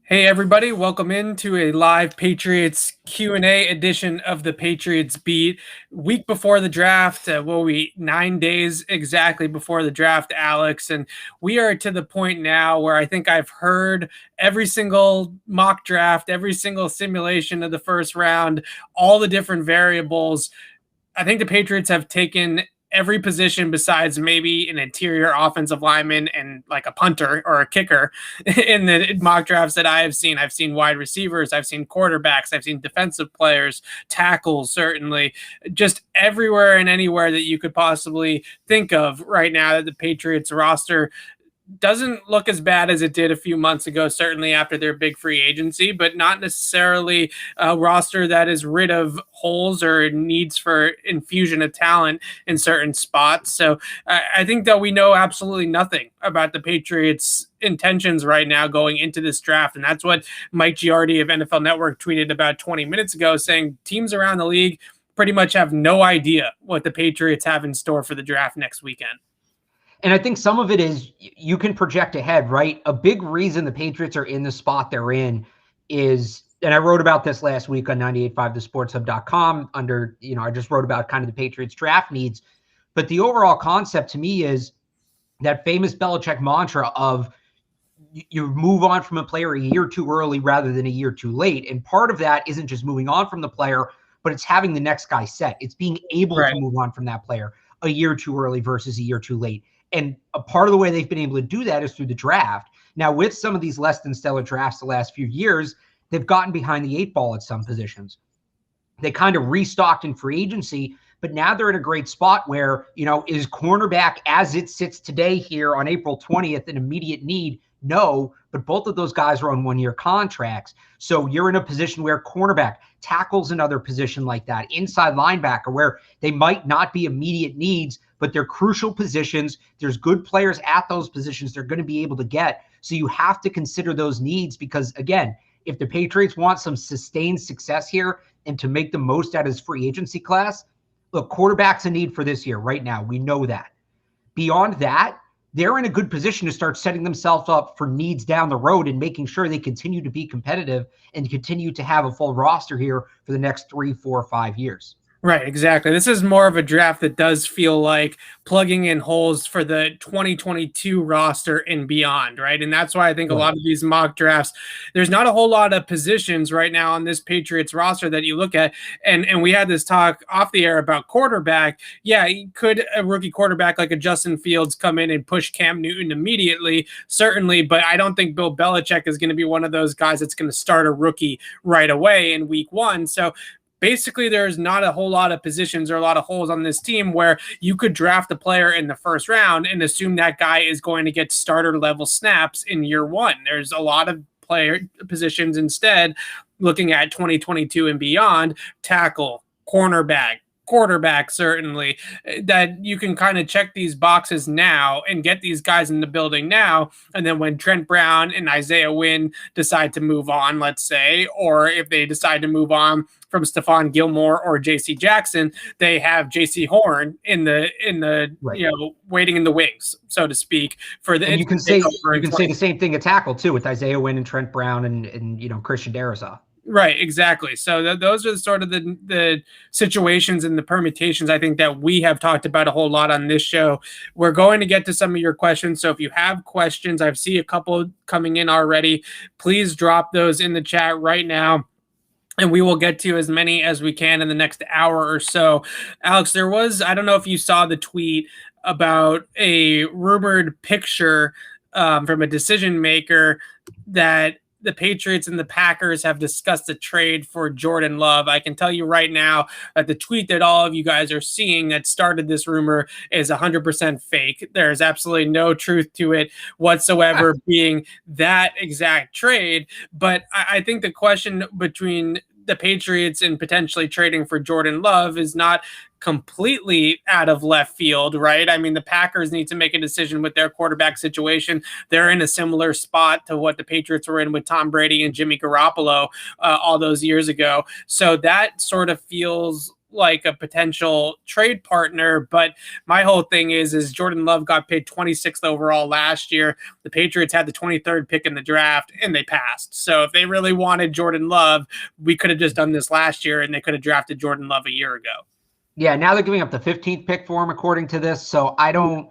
Hey everybody, welcome into a live Patriots Q&A edition of the Patriots Beat. Week before the draft, 9 days exactly before the draft, Alex, and we are to the point now where I think I've heard every single mock draft, every single simulation of the first round, all the different variables. I think the Patriots have taken every position besides maybe an interior offensive lineman and like a punter or a kicker in the mock drafts that I have seen. I've seen wide receivers, I've seen quarterbacks, I've seen defensive players, tackles, certainly, just everywhere and anywhere that you could possibly think of right now that the Patriots roster doesn't look as bad as it did a few months ago, certainly after their big free agency, but not necessarily a roster that is rid of holes or needs for infusion of talent in certain spots. So I think that we know absolutely nothing about the Patriots' intentions right now going into this draft. And that's what Mike Giardi of NFL Network tweeted about 20 minutes ago, saying teams around the league pretty much have no idea what the Patriots have in store for the draft next weekend. And I think some of it is you can project ahead, right? A big reason the Patriots are in the spot they're in is, and I wrote about this last week on 985thesportshub.com under, I just wrote about kind of the Patriots draft needs. But the overall concept to me is that famous Belichick mantra of you move on from a player a year too early rather than a year too late. And part of that isn't just moving on from the player, but it's having the next guy set. It's being able to move on from that player a year too early versus a year too late. And a part of the way they've been able to do that is through the draft. Now, with some of these less than stellar drafts the last few years, they've gotten behind the eight ball at some positions. They kind of restocked in free agency, but now they're in a great spot where, is cornerback as it sits today here on April 20th an immediate need? No, but both of those guys are on one-year contracts. So you're in a position where cornerback, tackles another position like that, inside linebacker, where they might not be immediate needs, but they're crucial positions. There's good players at those positions they're going to be able to get. So you have to consider those needs because, again, if the Patriots want some sustained success here and to make the most out of his free agency class, look, quarterback's a need for this year right now. We know that. Beyond that, they're in a good position to start setting themselves up for needs down the road and making sure they continue to be competitive and continue to have a full roster here for the next 3, 4, 5 years. Right, exactly. This is more of a draft that does feel like plugging in holes for the 2022 roster and beyond, right? And that's why I think a lot of these mock drafts, there's not a whole lot of positions right now on this Patriots roster that you look at. And we had this talk off the air about quarterback. Yeah, could a rookie quarterback like a Justin Fields come in and push Cam Newton immediately? Certainly, but I don't think Bill Belichick is going to be one of those guys that's going to start a rookie right away in week one. So basically, there's not a whole lot of positions or a lot of holes on this team where you could draft a player in the first round and assume that guy is going to get starter level snaps in year one. There's a lot of player positions instead, looking at 2022 and beyond, tackle, cornerback, quarterback, certainly, that you can kind of check these boxes now and get these guys in the building now. And then when Trent Brown and Isaiah Wynn decide to move on, let's say, or if they decide to move on from Stephon Gilmore or J.C. Jackson, they have J.C. Horn in the waiting in the wings, so to speak. And you can say the same thing at tackle too with Isaiah Wynn and Trent Brown and Christian Darrisaw. Right, exactly. So those are sort of the situations and the permutations I think that we have talked about a whole lot on this show. We're going to get to some of your questions. So if you have questions, I see a couple coming in already. Please drop those in the chat right now, and we will get to as many as we can in the next hour or so. Alex, there was, I don't know if you saw the tweet about a rumored picture from a decision maker that the Patriots and the Packers have discussed a trade for Jordan Love. I can tell you right now that the tweet that all of you guys are seeing that started this rumor is 100% fake. There's absolutely no truth to it whatsoever being that exact trade. But I think the question between the Patriots and potentially trading for Jordan Love is not completely out of left field, right? I mean, the Packers need to make a decision with their quarterback situation. They're in a similar spot to what the Patriots were in with Tom Brady and Jimmy Garoppolo all those years ago. So that sort of feels like a potential trade partner. But my whole thing is Jordan Love got picked 26th overall last year. The Patriots had the 23rd pick in the draft and they passed. So if they really wanted Jordan Love, we could have just done this last year and they could have drafted Jordan Love a year ago. Yeah, now they're giving up the 15th pick for him, according to this. So I don't,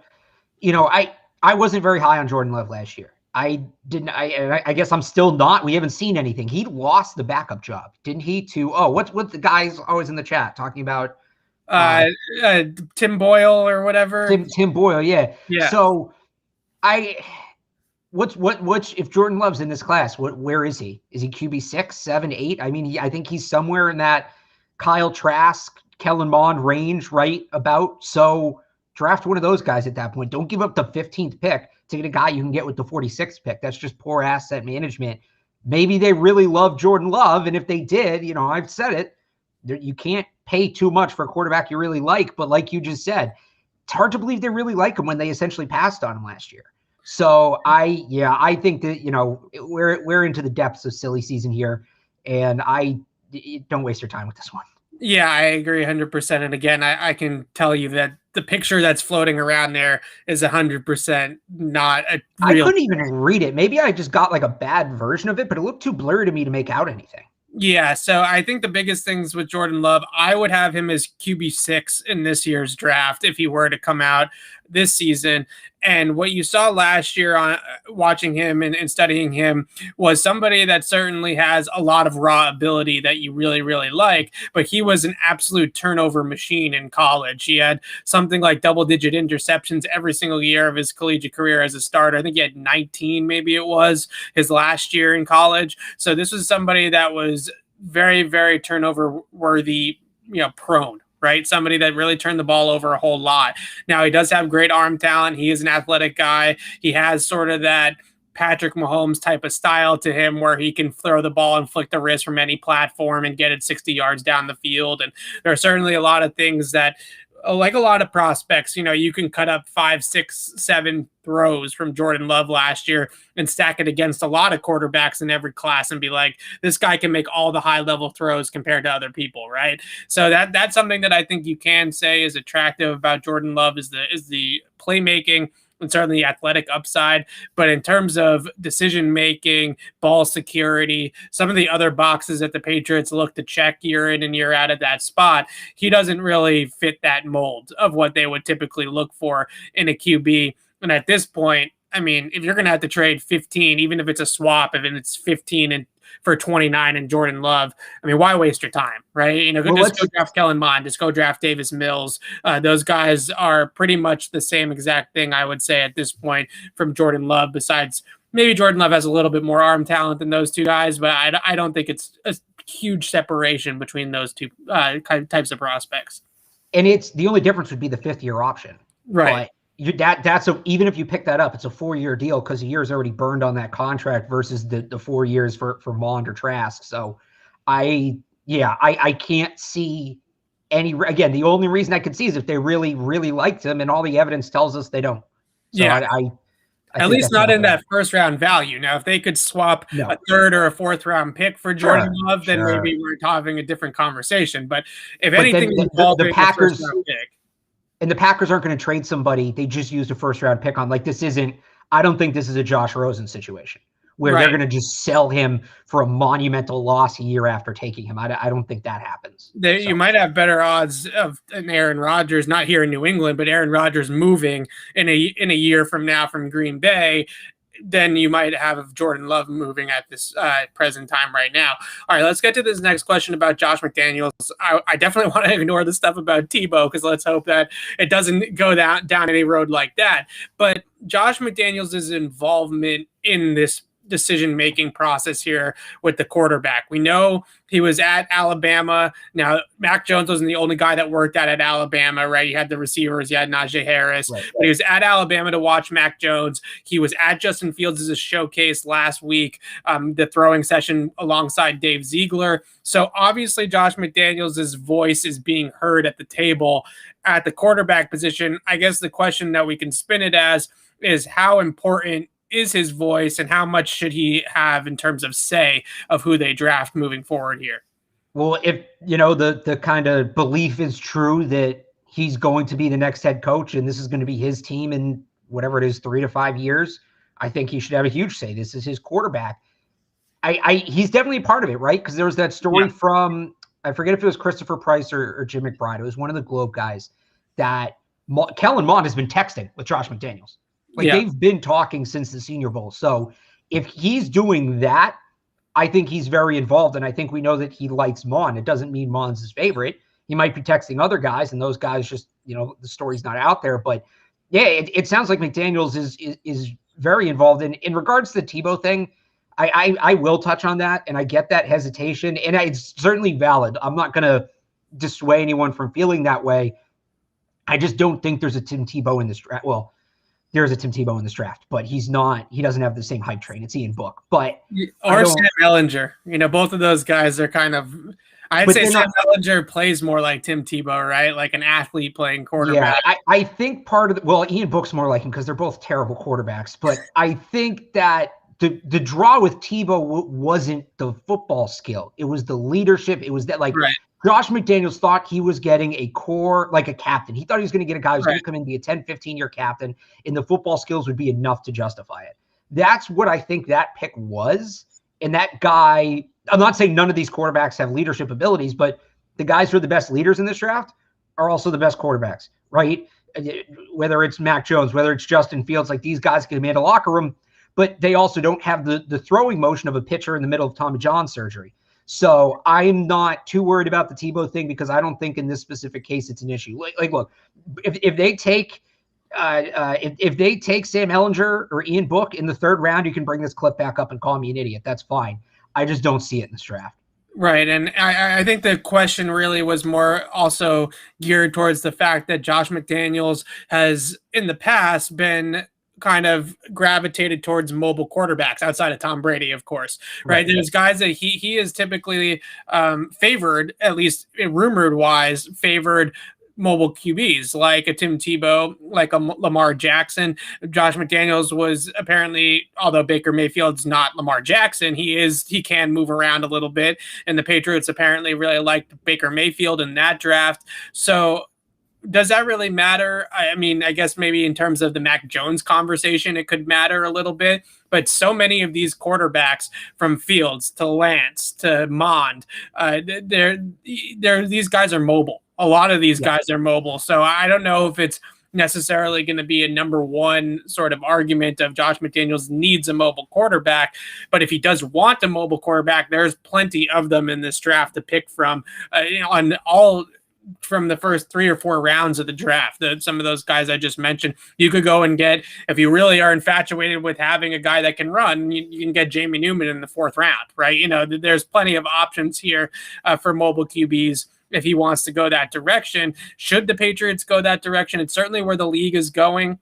I wasn't very high on Jordan Love last year. I didn't. I guess I'm still not. We haven't seen anything. He lost the backup job, didn't he? To what's the guys always in the chat talking about? Uh, Tim Boyle or whatever. Tim Boyle, yeah. Yeah. So what's if Jordan Love's in this class? Where is he? Is he QB 6, 7, 8? I mean, I think he's somewhere in that Kyle Trask, Kellen Mond range, right about. So draft one of those guys at that point. Don't give up the 15th pick to get a guy you can get with the 46th pick. That's just poor asset management. Maybe they really love Jordan Love, and if they did, I've said it, you can't pay too much for a quarterback you really like. But like you just said, it's hard to believe they really like him when they essentially passed on him last year. So I think that we're into the depths of silly season here, and I don't waste your time with this one. Yeah, I agree 100%. And again, I can tell you that the picture that's floating around there is 100% not a real. I couldn't even read it. Maybe I just got like a bad version of it, but it looked too blurry to me to make out anything. Yeah, so I think the biggest things with Jordan Love, I would have him as QB6 in this year's draft if he were to come out this season. And what you saw last year on watching him and studying him was somebody that certainly has a lot of raw ability that you really, really like, but he was an absolute turnover machine in college. He had something like double-digit interceptions every single year of his collegiate career as a starter. I think he had 19, maybe it was, his last year in college. So this was somebody that was very, very turnover worthy, prone. Right? Somebody that really turned the ball over a whole lot. Now, he does have great arm talent. He is an athletic guy. He has sort of that Patrick Mahomes type of style to him where he can throw the ball and flick the wrist from any platform and get it 60 yards down the field. And there are certainly a lot of things that, like a lot of prospects, you can cut up 5, 6, 7 throws from Jordan Love last year and stack it against a lot of quarterbacks in every class and be like, this guy can make all the high level throws compared to other people, right? So that's something that I think you can say is attractive about Jordan Love is the playmaking and certainly the athletic upside. But in terms of decision making, ball security, some of the other boxes that the Patriots look to check year in and year out at that spot, he doesn't really fit that mold of what they would typically look for in a QB. And at this point, I mean, if you're going to have to trade 15, even if it's a swap, if it's 15 and for 29 and Jordan Love, I mean, why waste your time, right? Just go draft Kellen Mond, just go draft Davis Mills. Those guys are pretty much the same exact thing, I would say, at this point from Jordan Love, besides maybe Jordan Love has a little bit more arm talent than those two guys, but I don't think it's a huge separation between those two types of prospects. And it's the only difference would be the 5th-year option. Right. But even if you pick that up, it's a 4-year deal because a year is already burned on that contract versus the 4 years for Mond or Trask. So I can't see any. Again, the only reason I could see is if they really, really liked him, and all the evidence tells us they don't. So yeah. At least not in that first round value. Now, if they could swap a 3rd or a 4th round pick for Jordan Love, then maybe we're having a different conversation. But if anything, the Packers pick. And the Packers aren't going to trade somebody they just used a 1st-round pick on. I don't think this is a Josh Rosen situation where they're going to just sell him for a monumental loss a year after taking him. I don't think that happens. You might have better odds of an Aaron Rodgers, not here in New England, but Aaron Rodgers moving in a year from now from Green Bay than you might have of Jordan Love moving at this present time right now. All right, let's get to this next question about Josh McDaniels. I definitely want to ignore the stuff about Tebow because let's hope that it doesn't go down any road like that. But Josh McDaniels' involvement in this decision-making process here with the quarterback. We know he was at Alabama. Now, Mac Jones wasn't the only guy that worked at Alabama, right? You had the receivers, you had Najee Harris, right. But he was at Alabama to watch Mac Jones. He was at Justin Fields as a showcase last week, the throwing session alongside Dave Ziegler. So obviously Josh McDaniels' voice is being heard at the table at the quarterback position. I guess the question that we can spin it as is how important is his voice and how much should he have in terms of say of who they draft moving forward here? Well, if the kind of belief is true that he's going to be the next head coach and this is going to be his team in whatever it is, 3 to 5 years, I think he should have a huge say. This is his quarterback. He's definitely a part of it, right? Because there was that story from, I forget if it was Christopher Price or Jim McBride. It was one of the Globe guys that Kellen Mond has been texting with Josh McDaniels. Like they've been talking since the Senior Bowl. So if he's doing that, I think he's very involved, and I think we know that he likes Mon. It doesn't mean Mon's his favorite. He might be texting other guys, and those guys just, the story's not out there. But yeah, it sounds like McDaniels is very involved. In regards to the Tebow thing, I will touch on that, and I get that hesitation, and it's certainly valid. I'm not going to dissuade anyone from feeling that way. I just don't think there's a Tim Tebow in this draft. Well, there's a Tim Tebow in this draft, but he doesn't have the same hype train. It's Ian Book. But or Sam Ellinger. Both of those guys are kind of, I'd say Sam Ellinger plays more like Tim Tebow, right? Like an athlete playing quarterback. Yeah, I think part of Ian Book's more like him because they're both terrible quarterbacks. But I think that the draw with Tebow wasn't the football skill. It was the leadership. It was that Josh McDaniels thought he was getting a core, like a captain. He thought he was going to get a guy who's going to come in and be a 10, 15-year captain, and the football skills would be enough to justify it. That's what I think that pick was. And that guy, I'm not saying none of these quarterbacks have leadership abilities, but the guys who are the best leaders in this draft are also the best quarterbacks, right? Whether it's Mac Jones, whether it's Justin Fields, like these guys can command a locker room, but they also don't have the throwing motion of a pitcher in the middle of Tommy John surgery. So I'm not too worried about the Tebow thing because I don't think in this specific case it's an issue. Like look, if they take if they take Sam Ellinger or Ian Book in the third round, you can bring this clip back up and call me an idiot. That's fine. I just don't see it in this draft. Right. And I think the question really was more also geared towards the fact that Josh McDaniels has in the past been kind of gravitated towards mobile quarterbacks outside of Tom Brady, of course, right? There's guys that he is typically favored, at least rumored wise, favored mobile QBs like a Tim Tebow, like a Lamar Jackson. Josh McDaniels was apparently, although Baker Mayfield's not Lamar Jackson, he can move around a little bit. And the Patriots apparently really liked Baker Mayfield in that draft. So does that really matter? I mean, I guess maybe in terms of the Mac Jones conversation, it could matter a little bit. But so many of these quarterbacks, from Fields to Lance to Mond, these guys are mobile. A lot of these guys are mobile. So I don't know if it's necessarily going to be a number one sort of argument of Josh McDaniels needs a mobile quarterback. But if he does want a mobile quarterback, there's plenty of them in this draft to pick from on all from the first 3 or 4 rounds of the draft. Some of those guys I just mentioned, you could go and get, if you really are infatuated with having a guy that can run, you can get Jamie Newman in the 4th round, right? There's plenty of options here for mobile QBs if he wants to go that direction. Should the Patriots go that direction? It's certainly where the league is going.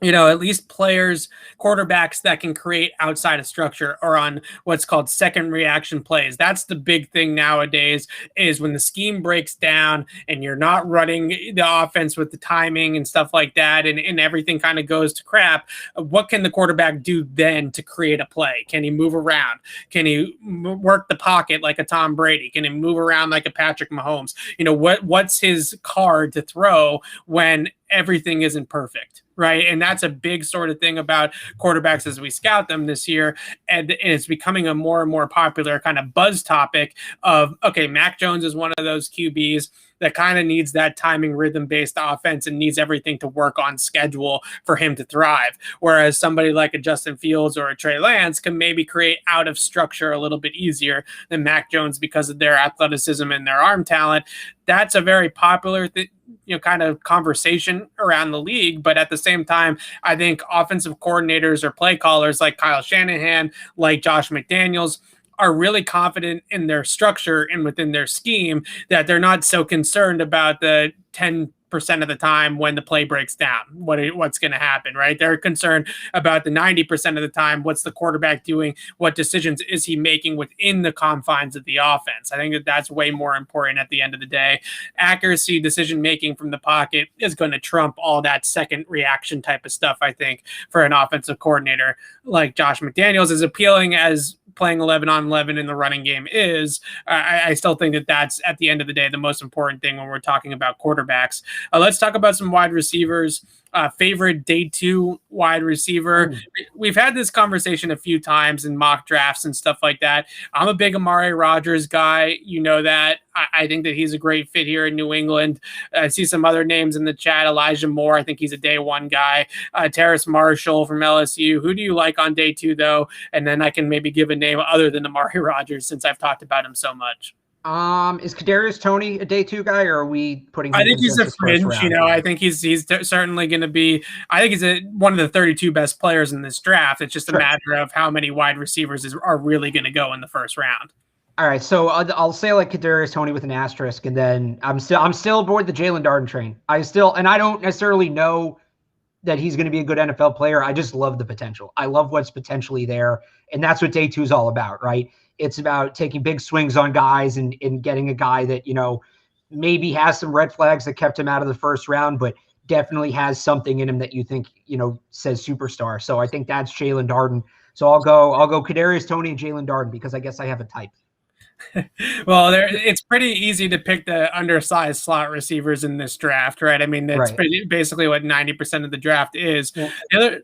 At least players, quarterbacks that can create outside of structure or on what's called second reaction plays. That's the big thing nowadays, is when the scheme breaks down and you're not running the offense with the timing and stuff like that, and everything kind of goes to crap. What can the quarterback do then to create a play? Can he move around? Can he work the pocket like a Tom Brady? Can he move around like a Patrick Mahomes? What's his card to throw when everything isn't perfect, right? And that's a big sort of thing about quarterbacks as we scout them this year. And it's becoming a more and more popular kind of buzz topic of, okay, Mac Jones is one of those QBs that kind of needs that timing rhythm-based offense and needs everything to work on schedule for him to thrive. Whereas somebody like a Justin Fields or a Trey Lance can maybe create out of structure a little bit easier than Mac Jones because of their athleticism and their arm talent. That's a very popular kind of conversation around the league. But at the same time, I think offensive coordinators or play callers like Kyle Shanahan, like Josh McDaniels, are really confident in their structure and within their scheme that they're not so concerned about the 10% of the time when the play breaks down, what's going to happen, right? They're concerned about the 90% of the time. What's the quarterback doing? What decisions is he making within the confines of the offense? I think that's way more important at the end of the day. Accuracy, decision-making from the pocket is going to trump all that second reaction type of stuff, I think, for an offensive coordinator like Josh McDaniels. As appealing as playing 11 on 11 in the running game is, I still think that that's at the end of the day the most important thing when we're talking about quarterbacks. Let's talk about some wide receivers. Favorite day 2 wide receiver. We've had this conversation a few times in mock drafts and stuff like that. I'm a big Amari Rodgers guy. You know that. I think that he's a great fit here in New England. I see some other names in the chat. Elijah Moore, I think he's a day 1 guy. Terrace Marshall from LSU. Who do you like on day 2, though? And then I can maybe give a name other than Amari Rodgers since I've talked about him so much. Is Kadarius Toney a day 2 guy, or are we putting him I think in he's a fringe, you know. I think he's certainly going to be. I think he's one of the 32 best players in this draft. It's just a matter of how many wide receivers are really going to go in the first round. All right, so I'll say like Kadarius Toney with an asterisk, and then I'm still aboard the Jalen Darden train. I don't necessarily know that he's going to be a good NFL player. I just love the potential. I love what's potentially there, and that's what day 2 is all about, right? It's about taking big swings on guys and getting a guy that, you know, maybe has some red flags that kept him out of the first round, but definitely has something in him that you think, you know, says superstar. So I think that's Jalen Darden. So I'll go Kadarius Toney and Jalen Darden because I guess I have a type. Well, it's pretty easy to pick the undersized slot receivers in this draft, right? I mean, that's basically what 90% of the draft is. Yeah.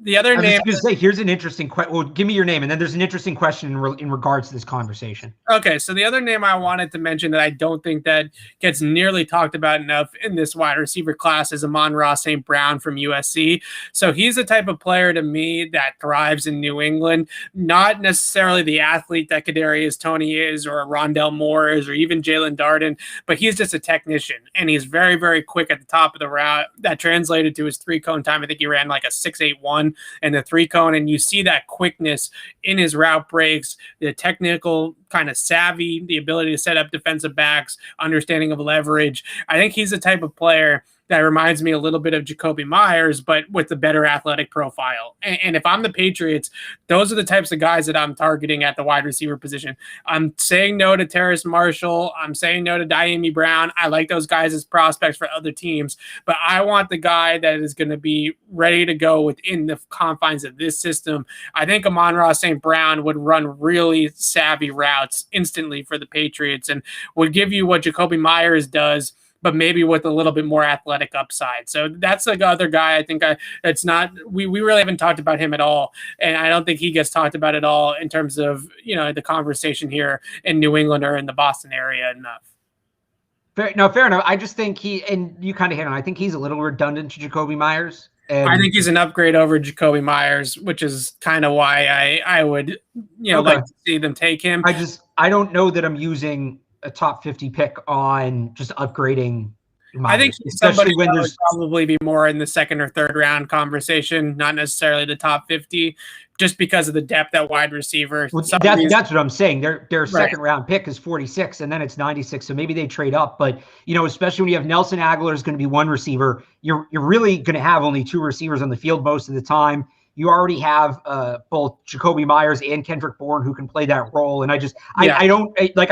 The other name. I was just going to say, here's an interesting question. Well, give me your name, and then there's an interesting question in regards to this conversation. Okay, so the other name I wanted to mention that I don't think that gets nearly talked about enough in this wide receiver class is Amon-Ra St. Brown from USC. So he's the type of player to me that thrives in New England, not necessarily the athlete that Kadarius Toney is or Rondale Moore is or even Jalen Darden, but he's just a technician, and he's very, very quick at the top of the route. That translated to his 3-cone time. I think he ran like a 6.81 and the 3-cone, and you see that quickness in his route breaks, the technical kind of savvy, the ability to set up defensive backs, understanding of leverage. I think he's the type of player that reminds me a little bit of Jacoby Myers, but with a better athletic profile. And if I'm the Patriots, those are the types of guys that I'm targeting at the wide receiver position. I'm saying no to Terrace Marshall. I'm saying no to Diami Brown. I like those guys as prospects for other teams, but I want the guy that is going to be ready to go within the confines of this system. I think Amon-Ra St. Brown would run really savvy routes instantly for the Patriots and would give you what Jacoby Myers does, but maybe with a little bit more athletic upside. So that's the other guy I think it's not, we really haven't talked about him at all. And I don't think he gets talked about at all in terms of, you know, the conversation here in New England or in the Boston area enough. Fair enough. I just think and you kind of hit on, I think he's a little redundant to Jacoby Myers. And I think he's an upgrade over Jacoby Myers, which is kind of why I would, you know, like to see them take him. I don't know that I'm using a top 50 pick on just upgrading Myers, I think especially when there's probably be more in the 2nd or 3rd round conversation, not necessarily the top 50, just because of the depth at wide receiver. Well, that's what I'm saying. Their 2nd round pick is 46 and then it's 96. So maybe they trade up, but you know, especially when you have Nelson Aguilar is going to be one receiver, you're really going to have only 2 receivers on the field most of the time. You already have both Jacoby Myers and Kendrick Bourne who can play that role. And I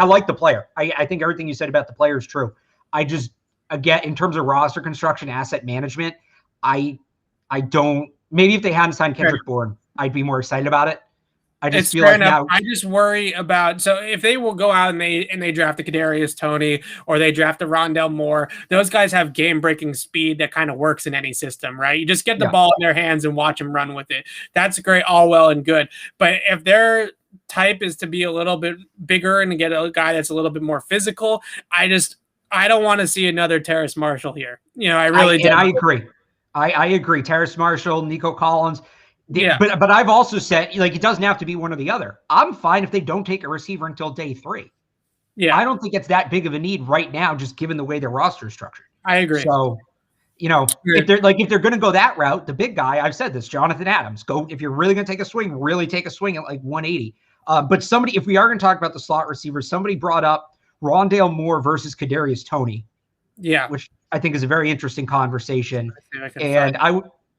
like the player. I think everything you said about the player is true. I just, again, in terms of roster construction, asset management, I don't, maybe if they hadn't signed Kendrick Bourne, I'd be more excited about it. I just feel like now, I just worry about, so if they will go out and they draft a Kadarius Toney or they draft a Rondale Moore, those guys have game breaking speed that kind of works in any system, right? You just get the ball in their hands and watch them run with it. That's great, all well and good. But if their type is to be a little bit bigger and to get a guy that's a little bit more physical, I don't want to see another Terrace Marshall here. You know, I really do. And I agree. I agree. Terrace Marshall, Nico Collins. But I've also said, like, it doesn't have to be one or the other. I'm fine if they don't take a receiver until day 3. Yeah. I don't think it's that big of a need right now, just given the way their roster is structured. I agree. So, you know, if they're going to go that route, the big guy, I've said this, Jonathan Adams, if you're really going to take a swing, really take a swing at like 180. But somebody, if we are going to talk about the slot receivers, somebody brought up Rondale Moore versus Kadarius Toney. Yeah. Which I think is a very interesting conversation. And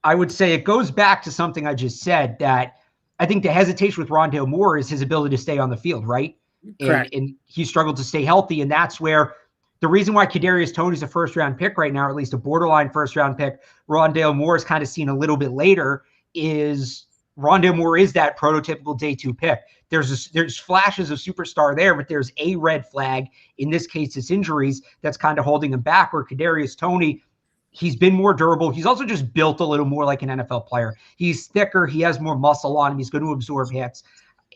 I would say it goes back to something I just said, that I think the hesitation with Rondale Moore is his ability to stay on the field, right? And he struggled to stay healthy. And that's where the reason why Kadarius Toney is a 1st-round pick right now, or at least a borderline 1st-round pick, Rondale Moore is kind of seen a little bit later, is Rondale Moore is that prototypical day 2 pick. There's flashes of superstar there, but there's a red flag. In this case, it's injuries that's kind of holding him back. Where Kadarius Toney, he's been more durable. He's also just built a little more like an NFL player. He's thicker. He has more muscle on him. He's going to absorb hits.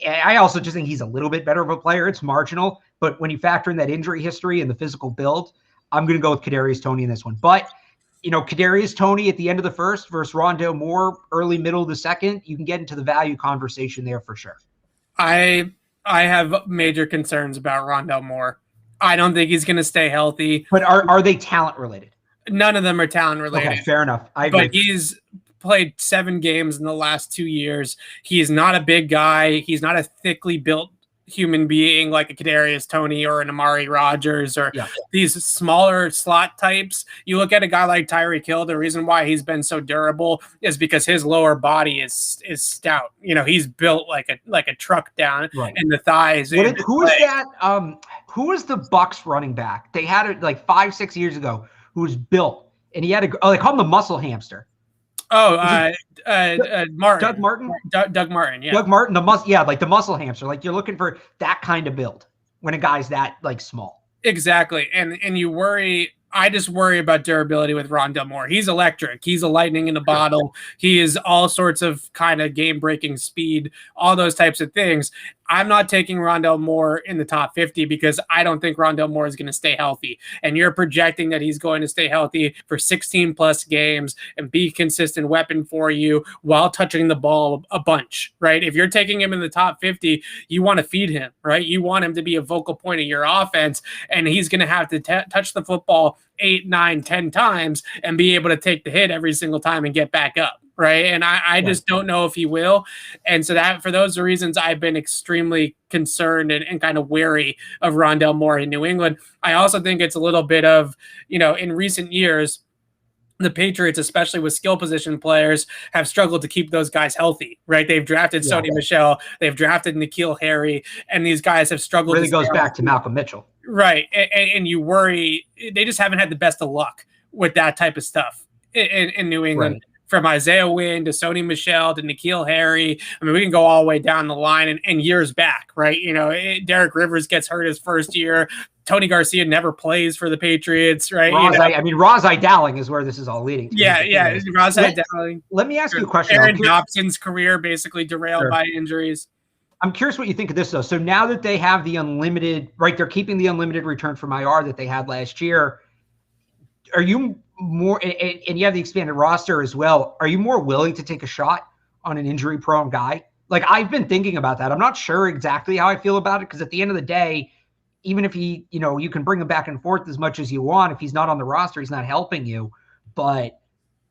I also just think he's a little bit better of a player. It's marginal, but when you factor in that injury history and the physical build, I'm going to go with Kadarius Toney in this one. But Kadarius Toney at the end of the first versus Rondale Moore early, middle of the second, you can get into the value conversation there for sure. I have major concerns about Rondale Moore. I don't think he's going to stay healthy. But are they talent related? None of them are talent related. Okay, fair enough. I agree. But he's played 7 games in the last 2 years. He's not a big guy. He's not a thickly built human being like a Kadarius Toney or an Amari Rodgers or these smaller slot types. You look at a guy like Tyreek Hill, the reason why he's been so durable is because his lower body is stout. He's built like a truck down in the thighs. Who is that? Who was the Bucs running back? They had it like 5-6 years ago who was built and he had they call him the muscle hamster. Martin. Doug Martin? Doug Martin, yeah. Doug Martin, like the muscle hamster. Like you're looking for that kind of build when a guy's that like small. Exactly. And you worry. I just worry about durability with Rondale Moore. He's electric. He's a lightning in a bottle. He is all sorts of kind of game-breaking speed, all those types of things. I'm not taking Rondale Moore in the top 50 because I don't think Rondale Moore is going to stay healthy. And you're projecting that he's going to stay healthy for 16 plus games and be a consistent weapon for you while touching the ball a bunch, right? If you're taking him in the top 50, you want to feed him, right? You want him to be a vocal point of your offense, and he's going to have to touch the football 8, 9, 10 times and be able to take the hit every single time and get back up. Right. And I just don't know if he will. And so that for those reasons, I've been extremely concerned and kind of wary of Rondale Moore in New England. I also think it's a little bit of, in recent years, the Patriots, especially with skill position players, have struggled to keep those guys healthy, right? They've drafted Sony Michel, they've drafted N'Keal Harry, and these guys have struggled. Really goes back to Malcolm Mitchell. Right. And you worry, they just haven't had the best of luck with that type of stuff in New England. Right. From Isaiah Wynn to Sony Michel to N'Keal Harry. I mean, we can go all the way down the line and years back, right? Derek Rivers gets hurt his first year. Tony Garcia never plays for the Patriots, right? Ras Dowling is where this is all leading to. Yeah, Ras Dowling. Let me ask you a question. Aaron Dobson's career basically derailed by injuries. I'm curious what you think of this, though. So now that they have the unlimited, right, they're keeping the unlimited return from IR that they had last year. Are you more, and you have the expanded roster as well, are you more willing to take a shot on an injury-prone guy? Like, I've been thinking about that. I'm not sure exactly how I feel about it because at the end of the day, even if he, you can bring him back and forth as much as you want. If he's not on the roster, he's not helping you. But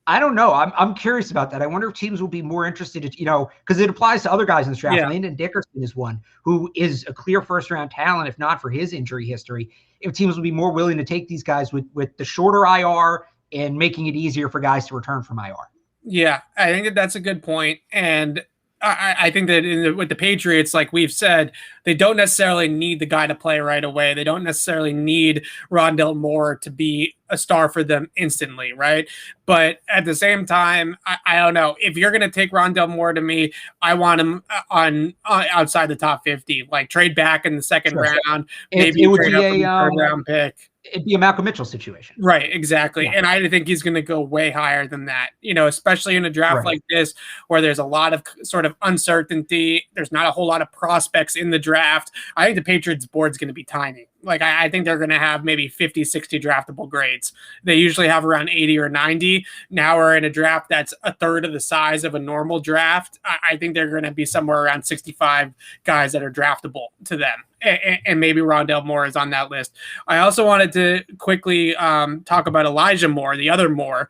I don't know. I'm curious about that. I wonder if teams will be more interested, because it applies to other guys in this draft. Landon Dickerson is one who is a clear first-round talent, if not for his injury history. If teams will be more willing to take these guys with the shorter IR and making it easier for guys to return from IR. Yeah, I think that's a good point. And I think that with the Patriots, like we've said, they don't necessarily need the guy to play right away. They don't necessarily need Rondale Moore to be a star for them instantly, right? But at the same time, I don't know. If you're going to take Rondale Moore, to me, I want him on outside the top 50. Like trade back in the second round, maybe trade up from the third round pick. It'd be a Malcolm Mitchell situation. Right, exactly. Yeah. And I think he's going to go way higher than that, especially in a draft like this where there's a lot of sort of uncertainty. There's not a whole lot of prospects in the draft. I think the Patriots board's going to be tiny. Like, I think they're going to have maybe 50, 60 draftable grades. They usually have around 80 or 90. Now we're in a draft that's a third of the size of a normal draft. I think they're going to be somewhere around 65 guys that are draftable to them. And maybe Rondale Moore is on that list. I also wanted to quickly talk about Elijah Moore, the other Moore,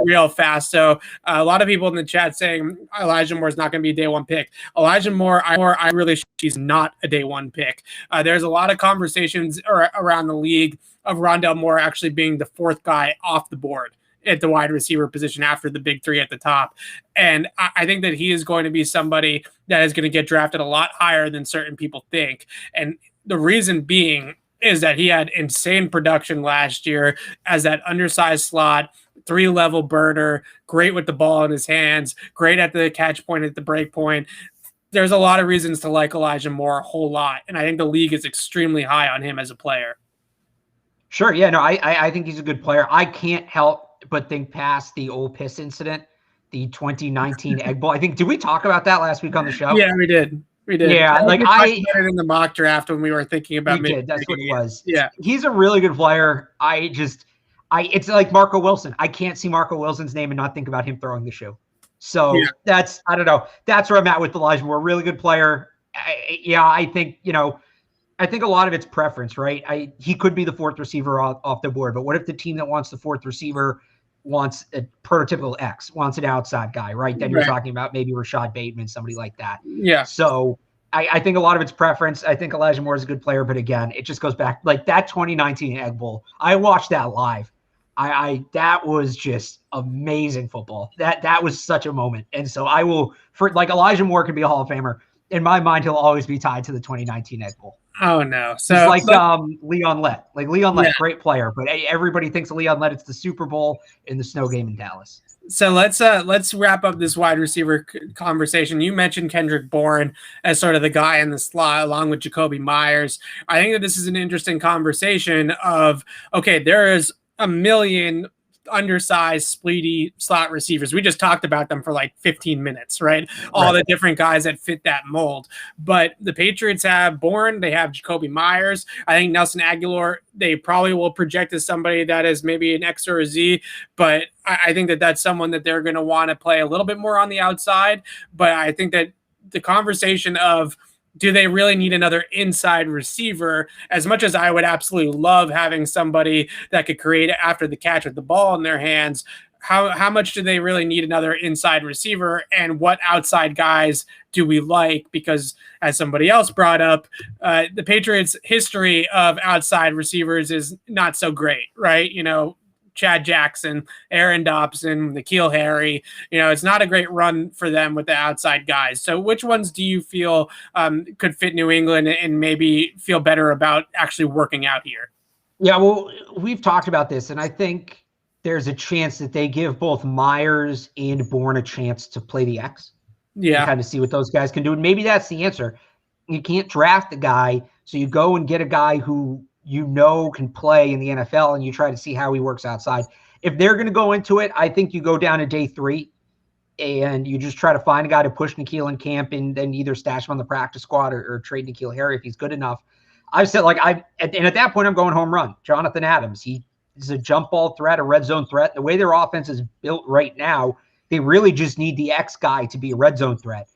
real fast. So a lot of people in the chat saying Elijah Moore is not going to be a day one pick. Elijah Moore, I really, she's not a day one pick. There's a lot of conversations around the league of Rondale Moore actually being the fourth guy off the board at the wide receiver position after the big three at the top. And I think that he is going to be somebody that is going to get drafted a lot higher than certain people think. And the reason being is that he had insane production last year as that undersized slot, 3-level burner, great with the ball in his hands, great at the catch point, at the break point. There's a lot of reasons to like Elijah Moore a whole lot, and I think the league is extremely high on him as a player. Sure, yeah, no, I think he's a good player. I can't help but think past the Ole Piss incident, the 2019 Egg Bowl. I think, did we talk about that last week on the show? Yeah, we did. We did. Yeah, like we talked about it in the mock draft when we were thinking about. We did. That's what it was. Yeah, he's a really good player. It's like Marco Wilson. I can't see Marco Wilson's name and not think about him throwing the shoe. So that's, I don't know. That's where I'm at with Elijah Moore. Really good player. I think, I think a lot of it's preference, right? He could be the fourth receiver off the board, but what if the team that wants the fourth receiver wants a prototypical X, wants an outside guy, right? Then you're talking about maybe Rashad Bateman, somebody like that. Yeah. So I think a lot of it's preference. I think Elijah Moore is a good player, but again, it just goes back like that 2019 Egg Bowl. I watched that live. That was just amazing football. That was such a moment. And so I will, for like, Elijah Moore could be a Hall of Famer. In my mind, he'll always be tied to the 2019 Egg Bowl. Oh no! So he's like Leon Lett. Like Leon Lett, great player, but everybody thinks of Leon Lett. It's the Super Bowl in the snow game in Dallas. So let's wrap up this wide receiver conversation. You mentioned Kendrick Bourne as sort of the guy in the slot, along with Jacoby Myers. I think that this is an interesting conversation of, okay, there is a million undersized, spleety slot receivers. We just talked about them for like 15 minutes, right? All the different guys that fit that mold. But the Patriots have Bourne, they have Jacoby Myers. I think Nelson Aguilar, they probably will project as somebody that is maybe an X or a Z, but I think that that's someone that they're going to want to play a little bit more on the outside. But I think that the conversation of, do they really need another inside receiver? As much as I would absolutely love having somebody that could create after the catch with the ball in their hands, how much do they really need another inside receiver? And what outside guys do we like? Because as somebody else brought up, the Patriots' history of outside receivers is not so great, right? Chad Jackson, Aaron Dobson, N'Keal Harry. It's not a great run for them with the outside guys. So which ones do you feel could fit New England and maybe feel better about actually working out here? Yeah, well, we've talked about this, and I think there's a chance that they give both Myers and Bourne a chance to play the X. Yeah. Kind of see what those guys can do. And maybe that's the answer. You can't draft a guy, so you go and get a guy who can play in the NFL, and you try to see how he works outside. If they're going to go into it, I think you go down to day 3 and you just try to find a guy to push N'Keal in camp and then either stash him on the practice squad or trade N'Keal Harry if he's good enough. I've said, and at that point, I'm going home run. Jonathan Adams, he is a jump ball threat, a red zone threat. The way their offense is built right now, they really just need the X guy to be a red zone threat.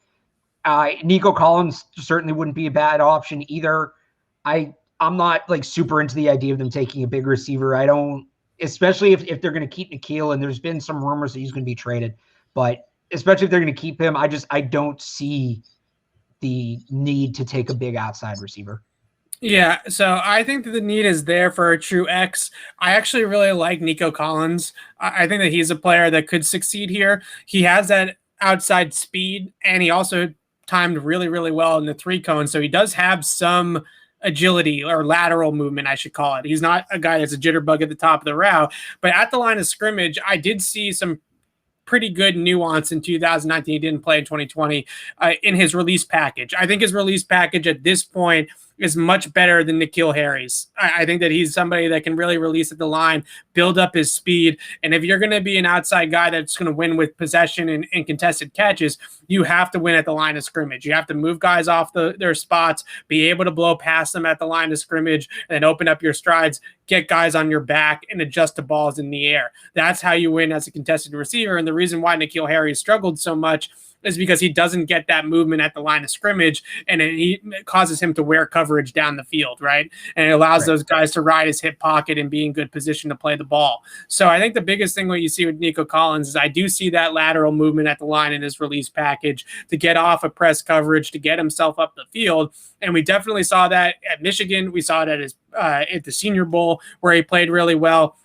Nico Collins certainly wouldn't be a bad option either. I'm not super into the idea of them taking a big receiver. I don't, especially if they're going to keep N'Keal, and there's been some rumors that he's going to be traded, but especially if they're going to keep him, I don't see the need to take a big outside receiver. Yeah, so I think that the need is there for a true X. I actually really like Nico Collins. I think that he's a player that could succeed here. He has that outside speed, and he also timed really, really well in the 3-cone, so he does have some agility or lateral movement, I should call it. He's not a guy that's a jitterbug at the top of the route, but at the line of scrimmage, I did see some pretty good nuance in 2019. He didn't play in 2020 in his release package. I think his release package at this point is much better than N'Keal Harry's. I think that he's somebody that can really release at the line, build up his speed. And if you're going to be an outside guy that's going to win with possession and contested catches, you have to win at the line of scrimmage. You have to move guys off their spots, be able to blow past them at the line of scrimmage, and then open up your strides, get guys on your back, and adjust the balls in the air. That's how you win as a contested receiver. And the reason why N'Keal Harry struggled so much is because he doesn't get that movement at the line of scrimmage, and it causes him to wear coverage down the field, right? And it allows those guys to ride his hip pocket and be in good position to play the ball. So I think the biggest thing what you see with Nico Collins is I do see that lateral movement at the line in his release package to get off of press coverage, to get himself up the field. And we definitely saw that at Michigan. We saw it at the Senior Bowl where he played really well.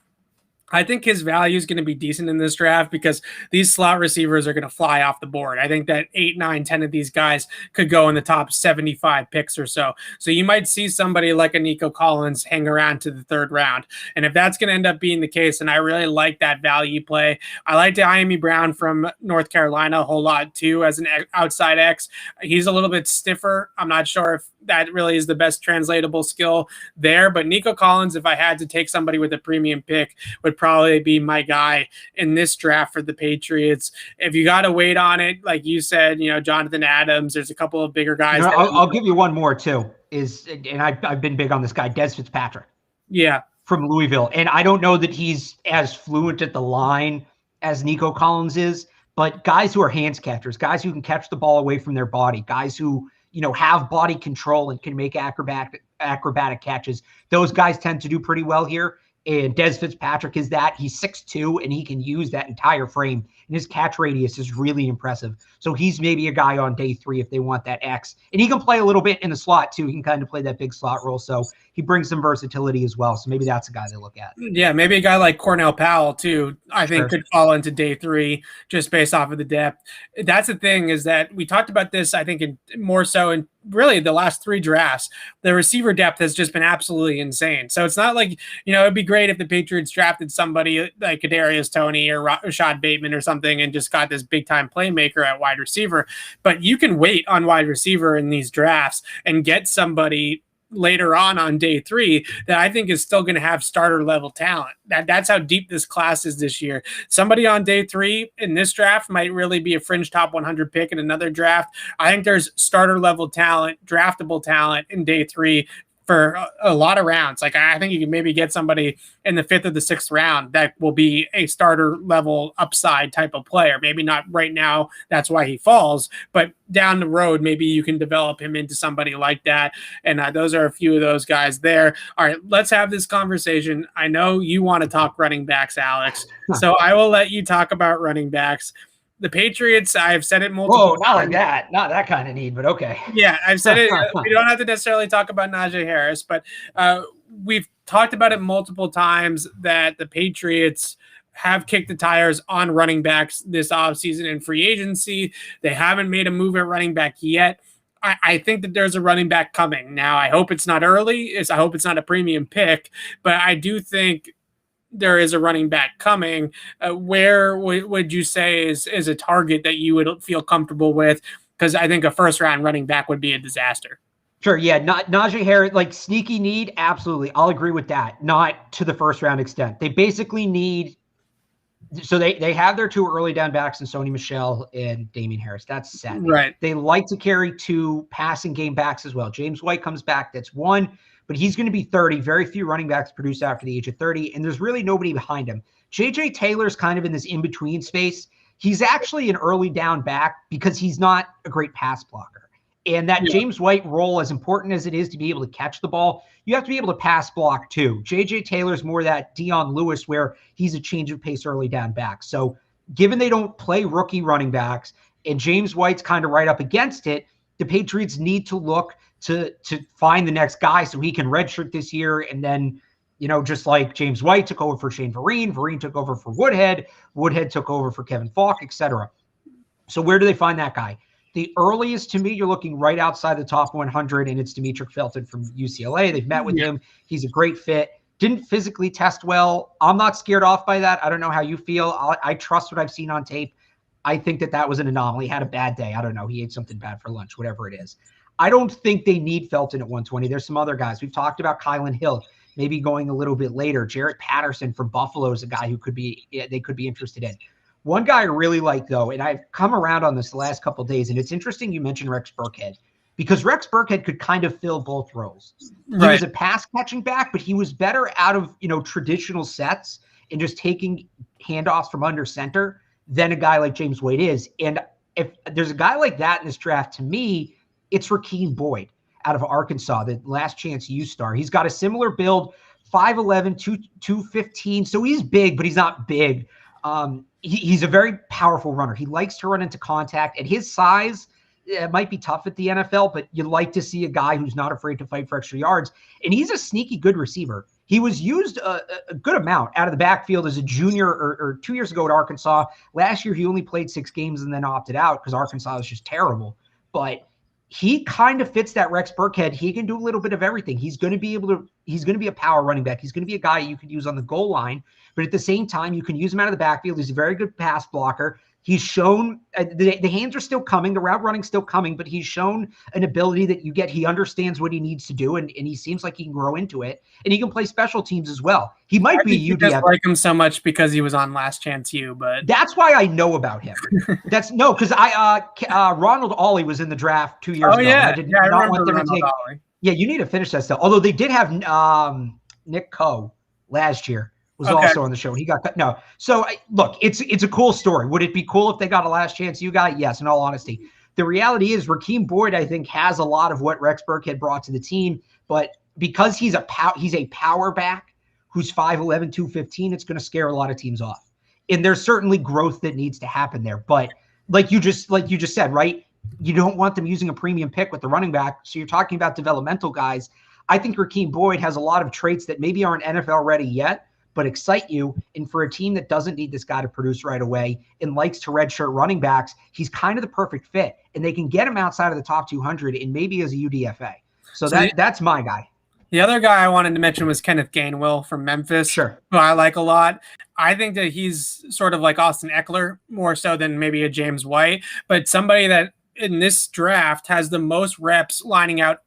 I think his value is going to be decent in this draft because these slot receivers are going to fly off the board. I think that 8, 9, 10 of these guys could go in the top 75 picks or so. So you might see somebody like a Nico Collins hang around to the third round. And if that's going to end up being the case, and I really like that value play, I like Diami Brown from North Carolina a whole lot too as an outside X. He's a little bit stiffer. I'm not sure if that really is the best translatable skill there, but Nico Collins, if I had to take somebody with a premium pick, would probably be my guy in this draft for the Patriots. If you got to wait on it, like you said, Jonathan Adams, there's a couple of bigger guys. I'll give you one more too. And I've been big on this guy, Des Fitzpatrick. Yeah. From Louisville. And I don't know that he's as fluent at the line as Nico Collins is, but guys who are hands catchers, guys who can catch the ball away from their body, guys who, have body control and can make acrobatic catches. Those guys tend to do pretty well here. And Des Fitzpatrick is that. He's 6'2", and he can use that entire frame. And his catch radius is really impressive. So he's maybe a guy on day 3 if they want that X. And he can play a little bit in the slot, too. He can kind of play that big slot role. So he brings some versatility as well. So maybe that's a guy they look at. Yeah, maybe a guy like Cornell Powell, too, I think could fall into day 3 just based off of the depth. That's the thing, is that we talked about this, I think, more so in really the last 3 drafts. The receiver depth has just been absolutely insane. So it's not like, it'd be great if the Patriots drafted somebody like Kadarius Toney or Rashad Bateman or something and just got this big time playmaker at wide receiver. But you can wait on wide receiver in these drafts and get somebody later on day 3 that I think is still going to have starter level talent. That's how deep this class is this year. Somebody on day 3 in this draft might really be a fringe top 100 pick in another draft. I think there's starter level talent, draftable talent in day 3 for a lot of rounds. Like, I think you can maybe get somebody in the 5th or the 6th round that will be a starter level upside type of player. Maybe not right now, that's why he falls, but down the road, maybe you can develop him into somebody like that. And those are a few of those guys there. All right, let's have this conversation. I know you want to talk running backs, Alex, so I will let you talk about running backs. The Patriots, I've said it multiple times. Not like that. Not that kind of need, but okay. Yeah, I've said it. We don't have to necessarily talk about Najee Harris, but we've talked about it multiple times that the Patriots have kicked the tires on running backs this offseason in free agency. They haven't made a move at running back yet. I think that there's a running back coming. Now, I hope it's not early. I hope it's not a premium pick, but I do think there is a running back coming. Where would you say is a target that you would feel comfortable with? Because I think a first-round running back would be a disaster. Sure, yeah. Najee Harris, like sneaky need, absolutely. I'll agree with that. Not to the first-round extent. They basically need – so they have their 2 early down backs in Sony Michel and Damian Harris. That's set. Right. They like to carry 2 passing game backs as well. James White comes back. That's 1. But he's going to be 30. Very few running backs produce after the age of 30, and there's really nobody behind him. J.J. Taylor's kind of in this in-between space. He's actually an early down back because he's not a great pass blocker. And that James White role, as important as it is to be able to catch the ball, you have to be able to pass block too. J.J. Taylor's more that Dion Lewis where he's a change of pace early down back. So given they don't play rookie running backs and James White's kind of right up against it, the Patriots need to look to find the next guy so he can redshirt this year. And then, just like James White took over for Shane Vereen took over for Woodhead took over for Kevin Falk, etc. So where do they find that guy? The earliest to me, you're looking right outside the top 100, and it's Demetric Felton from UCLA. They've met with him. He's a great fit. Didn't physically test well. I'm not scared off by that. I don't know how you feel. I trust what I've seen on tape. I think that was an anomaly. He had a bad day. I don't know. He ate something bad for lunch, whatever it is. I don't think they need Felton at 120. There's some other guys. We've talked about Kylan Hill, maybe going a little bit later. Jarrett Patterson from Buffalo is a guy who they could be interested in. One guy I really like, though, and I've come around on this the last couple of days, and it's interesting you mentioned Rex Burkhead, because Rex Burkhead could kind of fill both roles. He was a pass-catching back, but he was better out of traditional sets and just taking handoffs from under center than a guy like James White is. And if there's a guy like that in this draft, to me, it's Rakeem Boyd out of Arkansas, the last chance U-star. He's got a similar build, 5'11", 215. So he's big, but he's not big. He's a very powerful runner. He likes to run into contact. At his size, it might be tough at the NFL, but you like to see a guy who's not afraid to fight for extra yards. And he's a sneaky good receiver. He was used a good amount out of the backfield as a junior or 2 years ago at Arkansas. Last year, he only played 6 games and then opted out because Arkansas was just terrible. But he kind of fits that Rex Burkhead. He can do a little bit of everything. He's going to be a power running back. He's going to be a guy you could use on the goal line. But at the same time, you can use him out of the backfield. He's a very good pass blocker. He's shown the hands are still coming, the route running still coming, but he's shown an ability that you get. He understands what he needs to do, and he seems like he can grow into it. And he can play special teams as well. He might be a UDF. I just like him so much because he was on Last Chance U, but that's why I know about him. Because Ronald Ollie was in the draft 2 years ago. Yeah, I did not want them to take. Ollie. Yeah, you need to finish that stuff. Although they did have Nick Coe last year. Was also on the show. He got cut. No. So look, it's a cool story. Would it be cool if they got a Last Chance U guy? Yes, in all honesty. The reality is Rakeem Boyd, I think, has a lot of what Rex Burkhead brought to the team, but because he's a power back who's 5'11", 215, it's going to scare a lot of teams off. And there's certainly growth that needs to happen there. But like you just said, right? You don't want them using a premium pick with the running back. So you're talking about developmental guys. I think Rakeem Boyd has a lot of traits that maybe aren't NFL ready yet, but excite you. And for a team that doesn't need this guy to produce right away and likes to redshirt running backs, he's kind of the perfect fit. And they can get him outside of the top 200 and maybe as a UDFA. So that's my guy. The other guy I wanted to mention was Kenneth Gainwell from Memphis, sure, who I like a lot. I think that he's sort of like Austin Eckler, more so than maybe a James White, but somebody that in this draft has the most reps lining out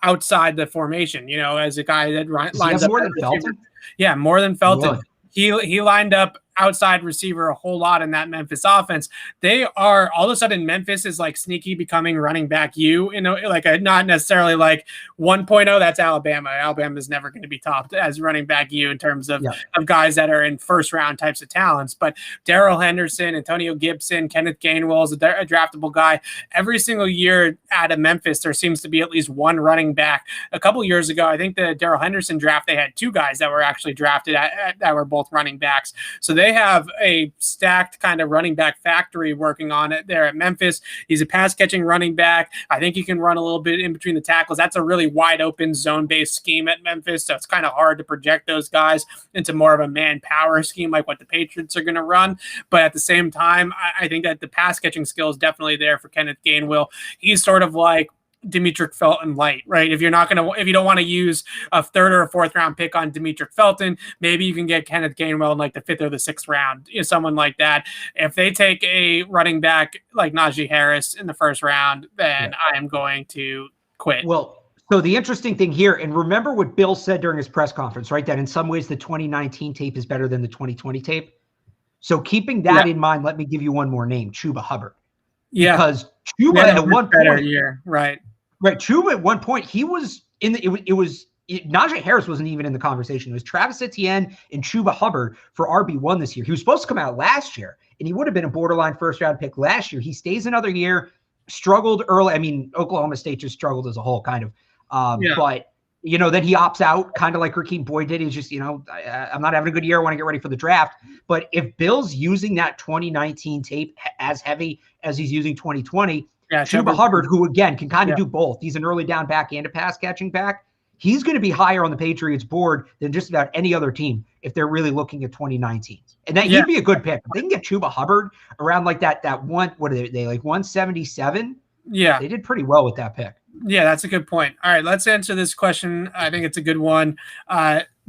outside the formation, as a guy that lines up more than Felton. Yeah, more than Felton. Really? He lined up outside receiver a whole lot in that Memphis offense. They are all of a sudden Memphis is like sneaky becoming running back like not necessarily like 1.0. That's Alabama. Alabama is never going to be topped as running back in terms of guys that are in first round types of talents. But Darrell Henderson, Antonio Gibson, Kenneth Gainwell is a draftable guy. Every single year out of Memphis, there seems to be at least one running back. A couple years ago, I think the Darrell Henderson draft, they had 2 guys that were actually drafted that were both running backs. So they have a stacked kind of running back factory working on it there at Memphis. He's a pass catching running back. I think he can run a little bit in between the tackles. That's a really wide open zone based scheme at Memphis. So it's kind of hard to project those guys into more of a man power scheme like what the Patriots are going to run. But at the same time, I think that the pass catching skill is definitely there for Kenneth Gainwell. He's sort of like Demetric Felton light, right? If you don't want to use a 3rd or a 4th round pick on Demetric Felton, maybe you can get Kenneth Gainwell in like the 5th or the 6th round, someone like that. If they take a running back like Najee Harris in the 1st round, then I am going to quit. Well, so the interesting thing here, and remember what Bill said during his press conference, right? That in some ways the 2019 tape is better than the 2020 tape. So keeping that in mind, let me give you one more name, Chuba Hubbard. Yeah. Because Chuba at one point, year, right. Right. Chuba at one point, he was in the, Najee Harris wasn't even in the conversation. It was Travis Etienne and Chuba Hubbard for RB1 this year. He was supposed to come out last year, and he would have been a borderline 1st round pick last year. He stays another year, struggled early. I mean, Oklahoma State just struggled as a whole, kind of. But, then he opts out, kind of like Rakeem Boyd did. He's just, I'm not having a good year. I want to get ready for the draft. But if Bill's using that 2019 tape as heavy as he's using 2020, Chuba Hubbard, who again can kind of do both. He's an early down back and a pass catching back. He's going to be higher on the Patriots board than just about any other team if they're really looking at 2019. And that he'd be a good pick. If they can get Chuba Hubbard around like that one, what are they like 177? Yeah. They did pretty well with that pick. Yeah, that's a good point. All right, let's answer this question. I think it's a good one.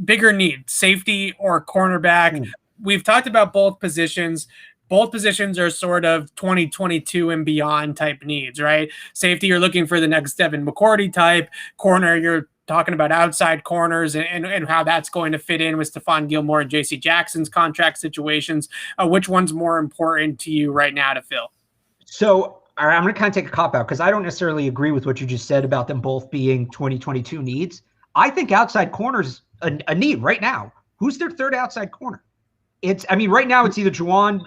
Bigger need, safety or cornerback? We've talked about both positions. Both positions are sort of 2022 and beyond type needs, right? Safety, you're looking for the next Devin McCourty type. Corner, you're talking about outside corners and how that's going to fit in with Stephon Gilmore and J.C. Jackson's contract situations. Which one's more important to you right now to fill? So I'm going to kind of take a cop out because I don't necessarily agree with what you just said about them both being 2022 needs. I think outside corners a need right now. Who's their 3rd outside corner? Right now it's either Juwan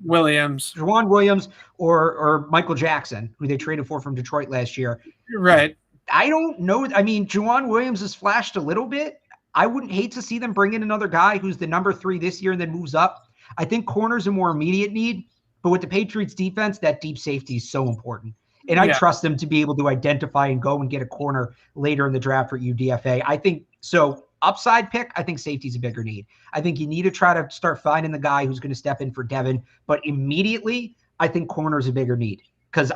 Williams or Michael Jackson, who they traded for from Detroit last year. Right. I don't know. Juwan Williams has flashed a little bit. I wouldn't hate to see them bring in another guy who's the number 3 this year and then moves up. I think corner's a more immediate need, but with the Patriots defense, that deep safety is so important. And I trust them to be able to identify and go and get a corner later in the draft for UDFA. I think so. Upside pick, I think safety's a bigger need. I think you need to try to start finding the guy who's going to step in for Devin. But immediately, I think corner's a bigger need. Because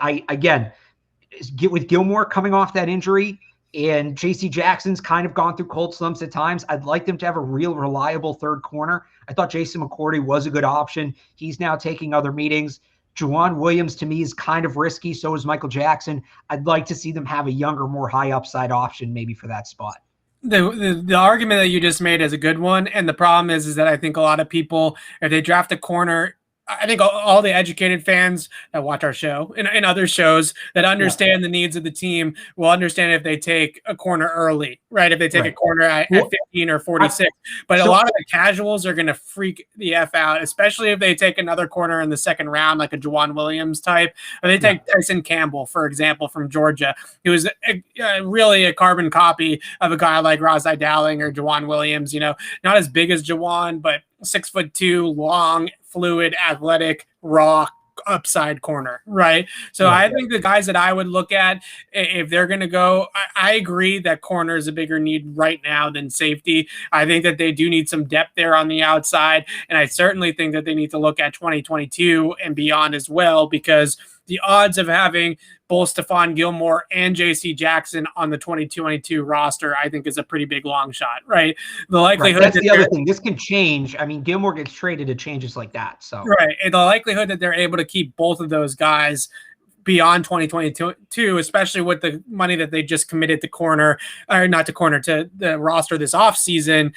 with Gilmore coming off that injury and JC Jackson's kind of gone through cold slumps at times, I'd like them to have a real reliable third corner. I thought Jason McCourty was a good option. He's now taking other meetings. Juwan Williams, to me, is kind of risky. So is Michael Jackson. I'd like to see them have a younger, more high upside option maybe for that spot. The argument that you just made is a good one. And the problem is that I think a lot of people, if they draft a corner, I think all the educated fans that watch our show and other shows that understand the needs of the team will understand if they take a corner early, right? If they take a corner at 15 or 46. But a lot of the casuals are going to freak the F out, especially if they take another corner in the second round, like a Juwan Williams type. Or they take Tyson Campbell, for example, from Georgia, who was really a carbon copy of a guy like Rosai Dowling or Juwan Williams, not as big as Juwan, but 6'2", long, fluid, athletic, raw upside corner, right? So I think the guys that I would look at if they're going to go, I agree that corner is a bigger need right now than safety. I think that they do need some depth there on the outside, and I certainly think that they need to look at 2022 and beyond as well, because the odds of having both Stephon Gilmore and JC Jackson on the 2022 roster, I think, is a pretty big long shot, right? The likelihood that's the other thing. This can change. I mean, Gilmore gets traded, it changes like that. So and the likelihood that they're able to keep both of those guys beyond 2022, especially with the money that they just committed to to the roster this offseason,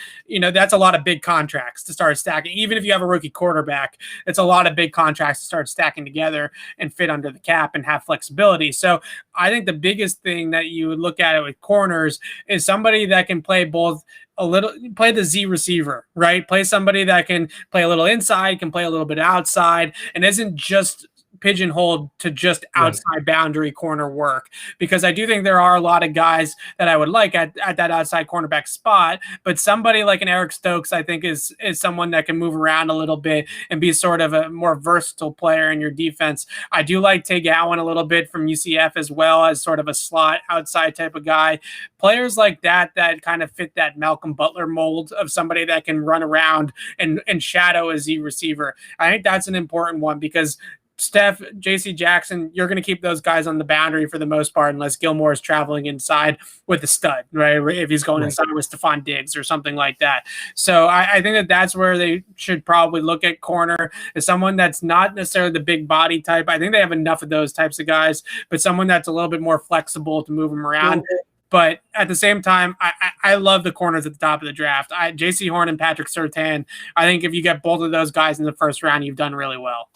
that's a lot of big contracts to start stacking. Even if you have a rookie quarterback, it's a lot of big contracts to start stacking together and fit under the cap and have flexibility. So I think the biggest thing that you would look at it with corners is somebody that can play both play the Z receiver, right? Play somebody that can play a little inside, can play a little bit outside, and isn't just pigeonholed to just outside boundary corner work, because I do think there are a lot of guys that I would like at that outside cornerback spot, but somebody like an Eric Stokes, I think is someone that can move around a little bit and be sort of a more versatile player in your defense. I do like Tay Gowan a little bit from UCF as well, as sort of a slot outside type of guy. Players like that kind of fit that Malcolm Butler mold of somebody that can run around and shadow a Z receiver. I think that's an important one, because Steph, JC Jackson, you're going to keep those guys on the boundary for the most part, unless Gilmore is traveling inside with a stud, right? If he's going inside with Stephon Diggs or something like that. So I think that that's where they should probably look at corner, as someone that's not necessarily the big body type. I think they have enough of those types of guys, but someone that's a little bit more flexible to move them around. But at the same time, I love the corners at the top of the draft. J.C. Horn and Patrick Surtain, I think if you get both of those guys in the first round, you've done really well.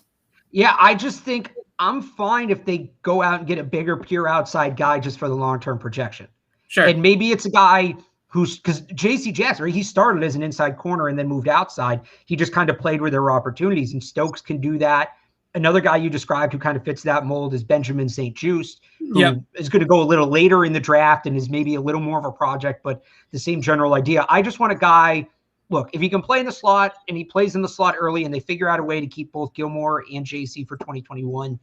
Yeah, I just think I'm fine if they go out and get a bigger pure outside guy just for the long-term projection. Sure. And maybe it's a guy because JC Jackson, right, he started as an inside corner and then moved outside. He just kind of played where there were opportunities, and Stokes can do that. Another guy you described who kind of fits that mold is Benjamin St. Juste, who is going to go a little later in the draft and is maybe a little more of a project, but the same general idea. I just want a guy. Look, if he can play in the slot and he plays in the slot early and they figure out a way to keep both Gilmore and JC for 2021,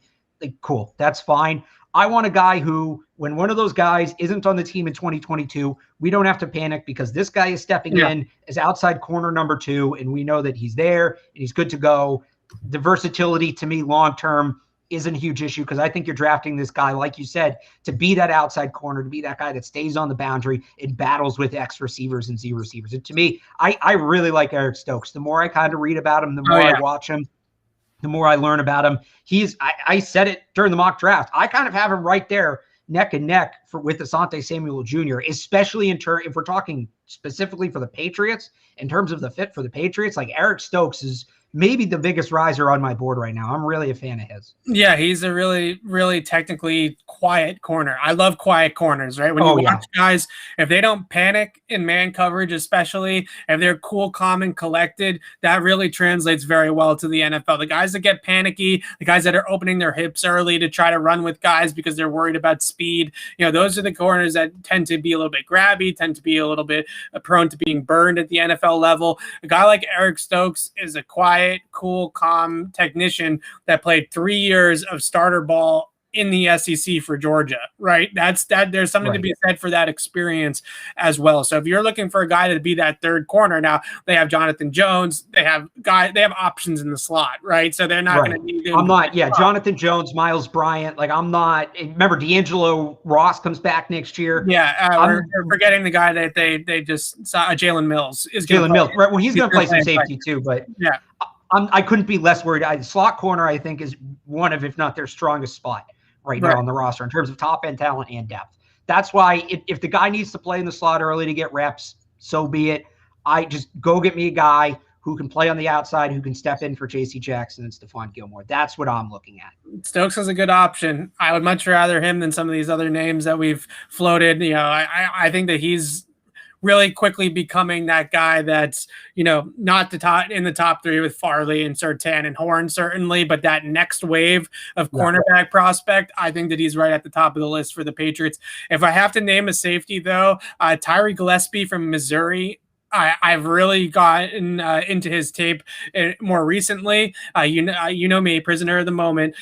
cool. That's fine. I want a guy who, when one of those guys isn't on the team in 2022, we don't have to panic, because this guy is stepping in as outside corner number 2, and we know that he's there and he's good to go. The versatility, to me, long-term, isn't a huge issue, because I think you're drafting this guy, like you said, to be that outside corner, to be that guy that stays on the boundary and battles with X receivers and Z receivers. And to me, I really like Eric Stokes. The more I kind of read about him, the more I watch him, the more I learn about him. I said it during the mock draft. I kind of have him right there, neck and neck with Asante Samuel Jr., especially if we're talking specifically for the Patriots, in terms of the fit for the Patriots. Like, Eric Stokes is maybe the biggest riser on my board right now. I'm really a fan of his. Yeah, he's a really, really technically quiet corner. I love quiet corners, right? When you watch guys, if they don't panic in man coverage, especially if they're cool, calm, and collected, that really translates very well to the NFL. The guys that get panicky, the guys that are opening their hips early to try to run with guys because they're worried about speed, those are the corners that tend to be a little bit grabby, tend to be a little bit prone to being burned at the NFL level. A guy like Eric Stokes is a quiet, cool, calm technician that played 3 years of starter ball in the SEC for Georgia, right? There's something to be said for that experience as well. So if you're looking for a guy to be that third corner, now they have Jonathan Jones, they have options in the slot, right? So they're not going to need him. I'm not, Jonathan Jones, Miles Bryant, like I'm not. Remember, D'Angelo Ross comes back next year. Yeah, we're forgetting the guy that they just saw, Jalen Mills is Jalen Mills. Right, well, he's going to play some safety too, but yeah. I couldn't be less worried. Slot corner, I think, is one of, if not their strongest spot right now on the roster in terms of top-end talent and depth. That's why if the guy needs to play in the slot early to get reps, so be it. I just go get me a guy who can play on the outside, who can step in for J.C. Jackson and Stephon Gilmore. That's what I'm looking at. Stokes is a good option. I would much rather him than some of these other names that we've floated. I think that he's really quickly becoming that guy that's, not in the top three with Farley and Surtain and Horn, certainly, but that next wave of cornerback prospect, I think that he's right at the top of the list for the Patriots. If I have to name a safety, though, Tyree Gillespie from Missouri, I've really gotten into his tape more recently. You know me, prisoner of the moment.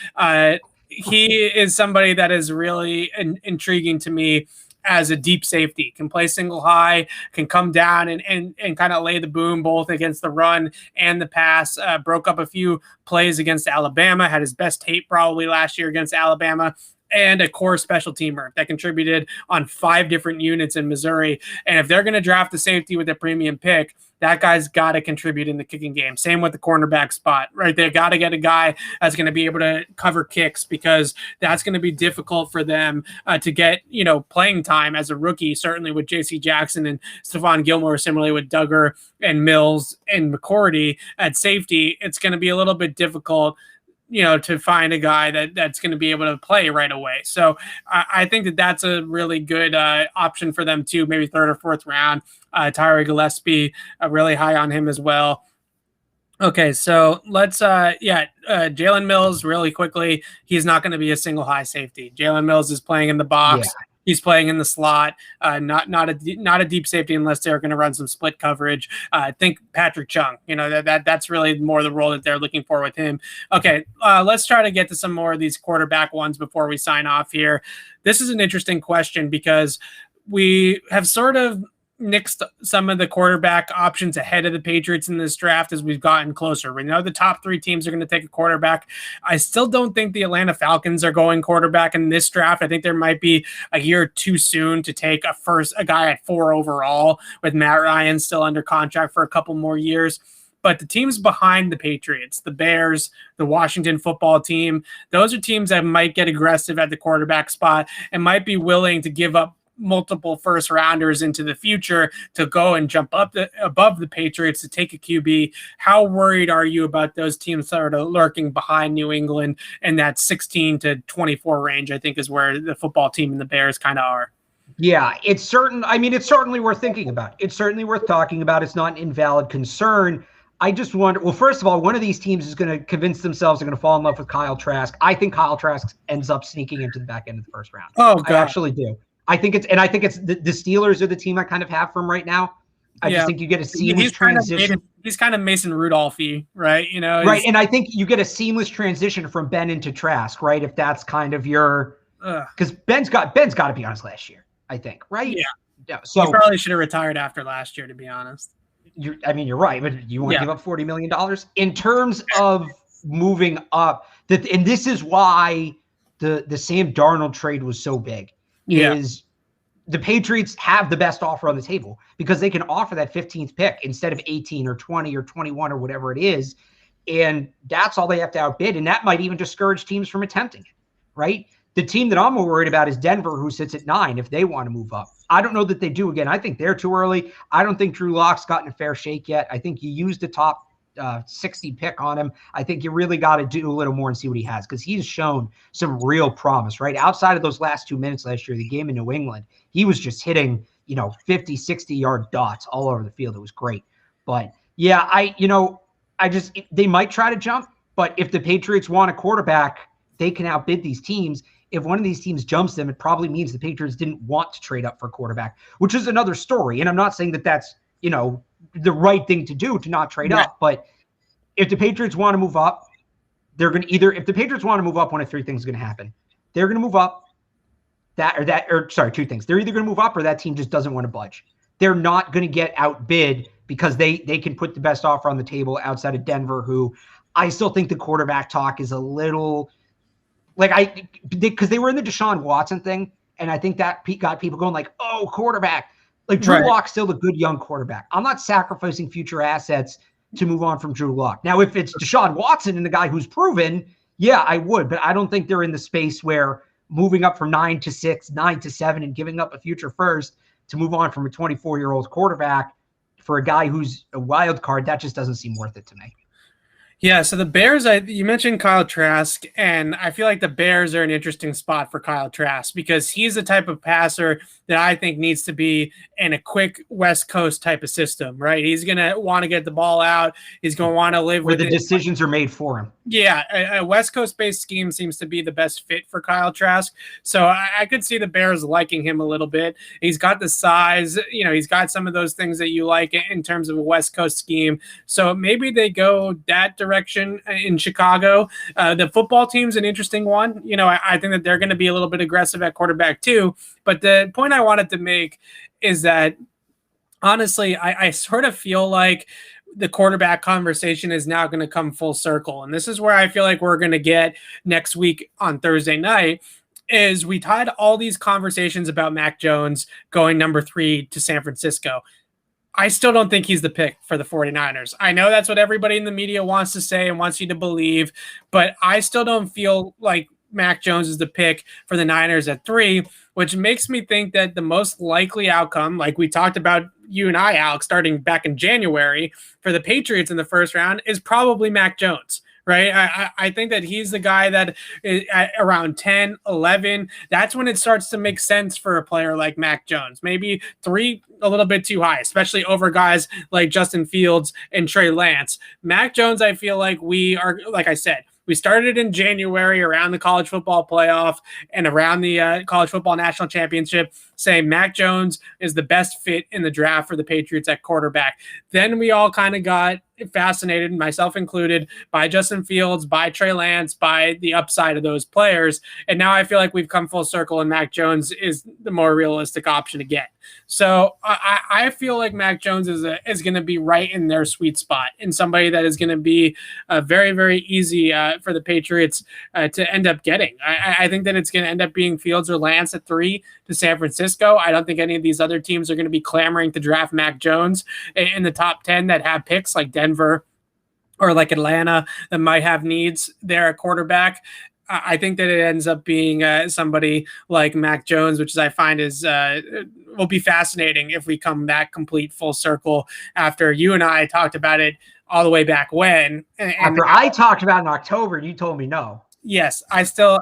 He is somebody that is really intriguing to me as a deep safety, can play single high, can come down and kind of lay the boom both against the run and the pass. Broke up a few plays against Alabama, had his best tape probably last year against Alabama, and a core special teamer that contributed on 5 different units in Missouri. And if they're going to draft a safety with a premium pick, that guy's got to contribute in the kicking game. Same with the cornerback spot, right? They got to get a guy that's going to be able to cover kicks, because that's going to be difficult for them to get, playing time as a rookie, certainly with J.C. Jackson and Stephon Gilmore, similarly with Duggar and Mills and McCourty at safety. It's going to be a little bit difficult to find a guy that's going to be able to play right away. So I think that that's a really good option for them too, maybe 3rd or 4th round. Tyree Gillespie, really high on him as well. Okay, so let's Jalen Mills really quickly. He's not going to be a single high safety. Jalen Mills is playing in the box. Yeah. He's playing in the slot, not a deep safety unless they're going to run some split coverage. Think Patrick Chung. That's really more the role that they're looking for with him. Okay, let's try to get to some more of these quarterback ones before we sign off here. This is an interesting question because we have sort of nixed some of the quarterback options ahead of the Patriots in this draft as we've gotten closer. We know the top 3 teams are going to take a quarterback. I still don't think the Atlanta Falcons are going quarterback in this draft. I think there might be a year too soon to take a guy at 4 overall, with Matt Ryan still under contract for a couple more years. But the teams behind the Patriots, the Bears, the Washington football team, those are teams that might get aggressive at the quarterback spot and might be willing to give up multiple first rounders into the future to go and jump up above the Patriots to take a QB. How worried are you about those teams sort of lurking behind New England in that 16 to 24 range? I think is where the football team and the Bears kind of are. Yeah, it's certainly worth thinking about. It's certainly worth talking about. It's not an invalid concern. I just wonder, well, first of all, one of these teams is going to convince themselves they're going to fall in love with Kyle Trask. I think Kyle Trask ends up sneaking into the back end of the first round. Oh, God. I actually do. I think it's the Steelers are the team I kind of have from right now. I just think you get a seamless transition. He's kind of Mason Rudolph-y, right? Right. And I think you get a seamless transition from Ben into Trask, right? If that's kind of your, because Ben's got to be on his last year, I think, right? Yeah. So he probably should have retired after last year, to be honest. You're right, but you want to give up $40 million in terms of moving up. And this is why the Sam Darnold trade was so big. Is the Patriots have the best offer on the table because they can offer that 15th pick instead of 18 or 20 or 21 or whatever it is. And that's all they have to outbid. And that might even discourage teams from attempting it, right? The team that I'm more worried about is Denver, who sits at 9 if they want to move up. I don't know that they do. Again, I think they're too early. I don't think Drew Lock's gotten a fair shake yet. I think you used the top 60 pick on him. I think you really got to do a little more and see what he has, because he's shown some real promise, right? Outside of those last 2 minutes last year, the game in New England, he was just hitting, 50, 60-yard dots all over the field. It was great. But yeah, they might try to jump, but if the Patriots want a quarterback, they can outbid these teams. If one of these teams jumps them, it probably means the Patriots didn't want to trade up for a quarterback, which is another story. And I'm not saying that that's, the right thing to do to not trade up. But if the Patriots want to move up, they're going to if the Patriots want to move up, one of 3 things is going to happen. they're going to move up. Two things. They're either going to move up or that team just doesn't want to budge. They're not going to get outbid because they can put the best offer on the table outside of Denver, who I still think the quarterback talk is a little like because they were in the Deshaun Watson thing, and I think that got people going like, oh, quarterback. Like Drew Lock's still a good young quarterback. I'm not sacrificing future assets to move on from Drew Lock. Now, if it's Deshaun Watson and the guy who's proven, yeah, I would, but I don't think they're in the space where moving up from 9 to 6, 9 to 7, and giving up a future first to move on from a 24-year-old quarterback for a guy who's a wild card, that just doesn't seem worth it to me. Yeah, so the Bears, you mentioned Kyle Trask, and I feel like the Bears are an interesting spot for Kyle Trask because he's the type of passer that I think needs to be in a quick West Coast type of system, right? He's going to want to get the ball out. He's going to want to live where the decisions are made for him. Yeah, a West Coast-based scheme seems to be the best fit for Kyle Trask. So I could see the Bears liking him a little bit. He's got the size, he's got some of those things that you like in terms of a West Coast scheme. So maybe they go that direction in Chicago. The football team's an interesting one. I think that they're going to be a little bit aggressive at quarterback too. But the point I wanted to make is that, honestly, I sort of feel like the quarterback conversation is now going to come full circle. And this is where I feel like we're going to get next week on Thursday night is we tied all these conversations about Mac Jones going number 3 to San Francisco. I still don't think he's the pick for the 49ers. I know that's what everybody in the media wants to say and wants you to believe, but I still don't feel like Mac Jones is the pick for the Niners at 3, which makes me think that the most likely outcome, like we talked about you and I, Alex, starting back in January for the Patriots in the first round is probably Mac Jones. Right. I think that he's the guy that is at around 10, 11. That's when it starts to make sense for a player like Mac Jones. Maybe 3, a little bit too high, especially over guys like Justin Fields and Trey Lance. Mac Jones, I feel like we are, like I said, we started in January around the college football playoff and around the college football national championship saying Mac Jones is the best fit in the draft for the Patriots at quarterback. Then we all kind of got fascinated, myself included, by Justin Fields, by Trey Lance, by the upside of those players. And now I feel like we've come full circle and Mac Jones is the more realistic option to get. So I feel like Mac Jones is going to be right in their sweet spot and somebody that is going to be very, very easy for the Patriots to end up getting. I think that it's going to end up being Fields or Lance at 3 to San Francisco. I don't think any of these other teams are going to be clamoring to draft Mac Jones in the top 10 that have picks like Denver or like Atlanta that might have needs there at quarterback. I think that it ends up being somebody like Mac Jones, which I find is will be fascinating if we come back complete full circle after you and I talked about it all the way back when. After I talked about it in October, you told me no. Yes, I still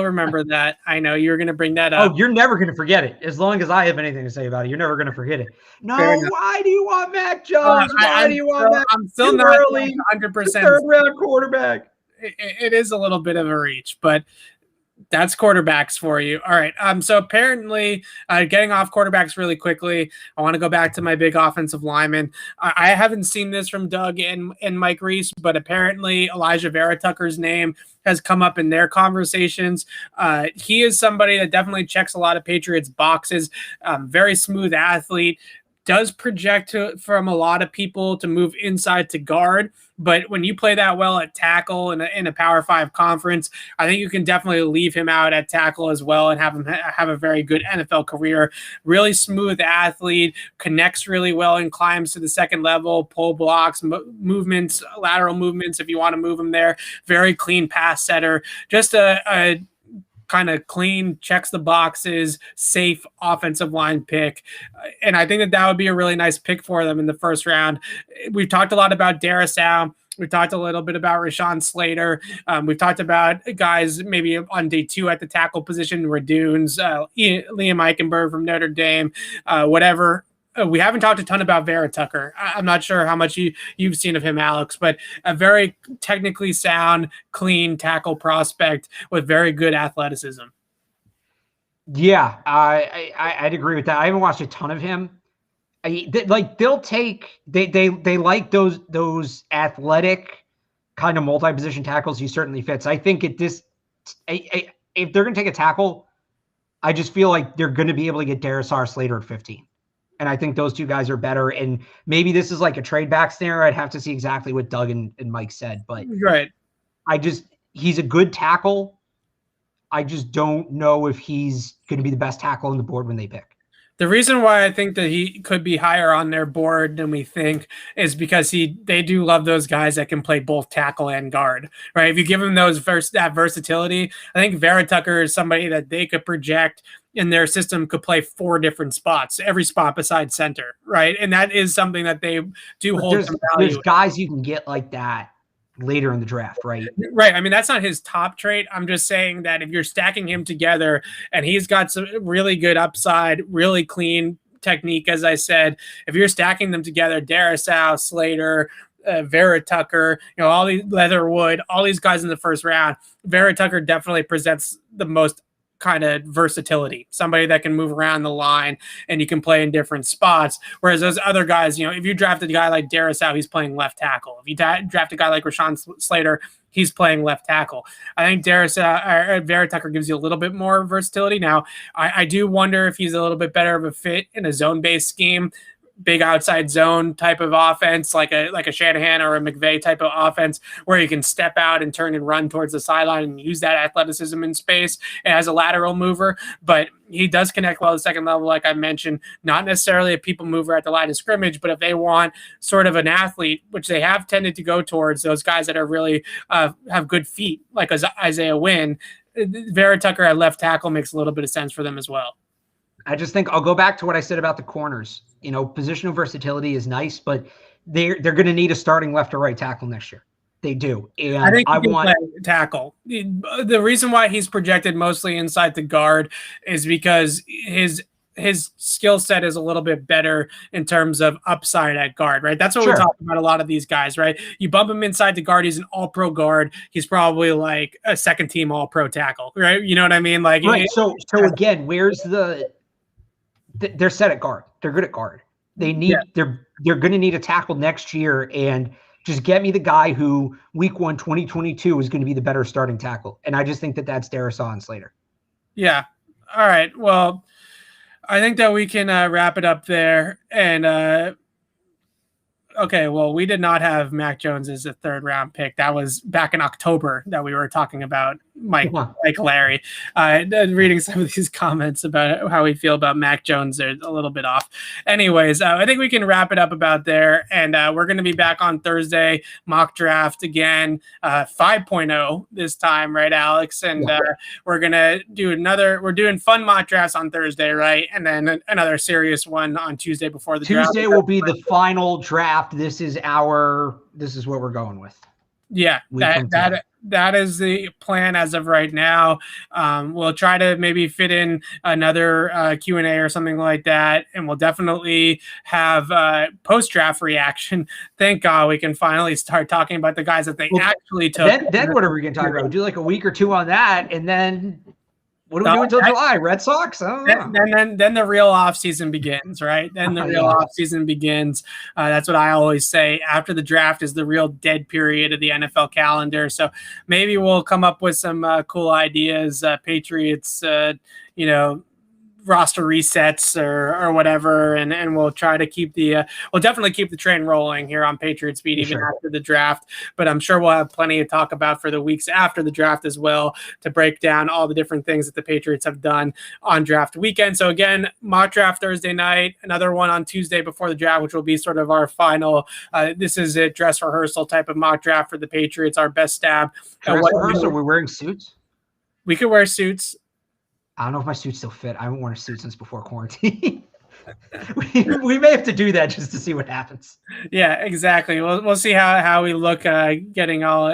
remember that. I know you were going to bring that up. Oh, you're never going to forget it. As long as I have anything to say about it, you're never going to forget it. No, why do you want Mac Jones? Why do you want Mac? I'm still not early, 100% third round quarterback. It is a little bit of a reach, but that's quarterbacks for you. All right. So apparently, getting off quarterbacks really quickly, I want to go back to my big offensive lineman. I haven't seen this from Doug and Mike Reese, but apparently Elijah Vera Tucker's name has come up in their conversations. He is somebody that definitely checks a lot of Patriots boxes. Very smooth athlete. Does project from a lot of people to move inside to guard. But when you play that well at tackle in a Power 5 conference, I think you can definitely leave him out at tackle as well and have him have a very good NFL career. Really smooth athlete, connects really well and climbs to the second level, pull blocks, movements, lateral movements if you want to move him there. Very clean pass setter. Just a kind of clean, checks the boxes, safe offensive line pick. And I think that would be a really nice pick for them in the first round. We've talked a lot about Darrisaw. We've talked a little bit about Rashawn Slater. We've talked about guys maybe on day 2 at the tackle position, Radunes, Liam Eichenberg from Notre Dame, whatever. We haven't talked a ton about Vera Tucker. I'm not sure how much you've seen of him, Alex, but a very technically sound, clean tackle prospect with very good athleticism. Yeah, I'd agree with that. I haven't watched a ton of him. They like those athletic kind of multi-position tackles. He certainly fits. I think if they're going to take a tackle, I just feel like they're going to be able to get Darrisaw Slater at 15. And I think those two guys are better. And maybe this is like a trade back snare. I'd have to see exactly what Doug and Mike said. But Right. he's a good tackle. I just don't know if he's going to be the best tackle on the board when they pick. The reason why I think that he could be higher on their board than we think is because they do love those guys that can play both tackle and guard, right? If you give them that versatility, I think Vera Tucker is somebody that they could project in their system could play 4 different spots, every spot besides center, right? And that is something that they do hold some value. There's guys you can get like that later in the draft, right? Right. I mean, that's not his top trait. I'm just saying that if you're stacking him together and he's got some really good upside, really clean technique, as I said, if you're stacking them together, Darrisaw, Slater, Vera Tucker, all these Leatherwood, all these guys in the first round, Vera Tucker definitely presents the most kind of versatility, somebody that can move around the line and you can play in different spots. Whereas those other guys, if you drafted a guy like Darrisaw, he's playing left tackle. If you draft a guy like Rashawn Slater, he's playing left tackle. I think Vera Tucker gives you a little bit more versatility. Now, I do wonder if he's a little bit better of a fit in a zone-based scheme, big outside zone type of offense, like a Shanahan or a McVay type of offense, where you can step out and turn and run towards the sideline and use that athleticism in space as a lateral mover. But he does connect well at the second level, like I mentioned, not necessarily a people mover at the line of scrimmage, but if they want sort of an athlete, which they have tended to go towards, those guys that are really have good feet, like Isaiah Wynn, Vera Tucker at left tackle makes a little bit of sense for them as well. I just think I'll go back to what I said about the corners. Positional versatility is nice, but they're going to need a starting left or right tackle next year. They do. And I think I want tackle. The reason why he's projected mostly inside the guard is because his skill set is a little bit better in terms of upside at guard, right? That's what we're talking about a lot of these guys, right? You bump him inside the guard, he's an all-pro guard. He's probably like a second-team all-pro tackle, right? You know what I mean? Like, right. So again, where's they're set at guard. They're good at guard. They need they're going to need a tackle next year, and just get me the guy who week 1 2022 is going to be the better starting tackle. And I just think that's Darrisaw and Slater. Yeah. All right. Well, I think that we can wrap it up there. And okay, well, we did not have Mac Jones as a 3rd round pick. That was back in October that we were talking about Mike Larry. Reading some of these comments about how we feel about Mac Jones, they're a little bit off. Anyways, I think we can wrap it up about there. And we're going to be back on Thursday, mock draft again, 5.0 this time, right, Alex? And we're going to do we're doing fun mock drafts on Thursday, right? And then another serious one on Tuesday before the draft. Tuesday will be the final draft. This is what we're going with. Yeah, that is the plan as of right now. We'll try to maybe fit in another Q&A or something like that, and we'll definitely have post-draft reaction. Thank God we can finally start talking about the guys that they actually took. Then what are we going to talk about? We'll do like a week or 2 on that, and then what are we doing until July? Red Sox? I don't know. Then the real offseason begins, right? Then the real offseason begins. That's what I always say. After the draft is the real dead period of the NFL calendar. So maybe we'll come up with some cool ideas. Patriots, roster resets or whatever, and we'll try to keep we'll definitely keep the train rolling here on Patriots Beat even after the draft, but I'm sure we'll have plenty to talk about for the weeks after the draft as well, to break down all the different things that the Patriots have done on draft weekend. So again, mock draft Thursday night, another one on Tuesday before the draft, which will be sort of our final this is a dress rehearsal type of mock draft for the Patriots, our best stab. Dress rehearsal, we're wearing suits? We could wear suits. I don't know if my suits still fit. I haven't worn a suit since before quarantine. we may have to do that just to see what happens. Yeah, exactly. We'll see how we look getting all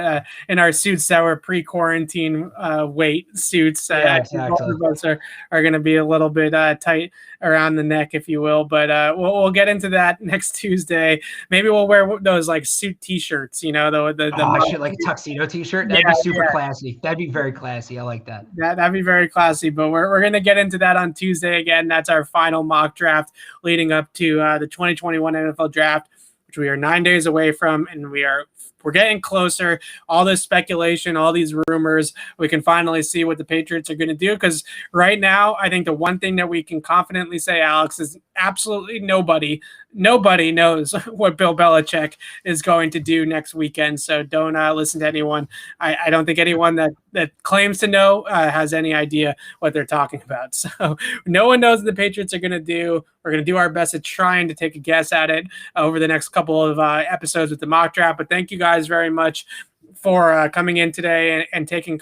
in our suits that were pre-quarantine weight suits. Exactly. Both of us are going to be a little bit tight around the neck, if you will. But we'll get into that next Tuesday. Maybe we'll wear those like suit T-shirts. Shit, like a tuxedo T-shirt. That'd be super classy. That'd be very classy. I like that. That'd be very classy. But we're going to get into that on Tuesday again. That's our final mock draft leading up to the 2021 NFL draft, which we are 9 days away from, and we're we're getting closer. All this speculation, all these rumors, we can finally see what the Patriots are going to do. Because right now, I think the one thing that we can confidently say, Alex, is absolutely nobody knows what Bill Belichick is going to do next weekend. So don't listen to anyone. I don't think anyone that claims to know has any idea what they're talking about. So no one knows what the Patriots are going to do. We're going to do our best at trying to take a guess at it over the next couple of episodes with the mock draft. But thank you guys very much for coming in today and taking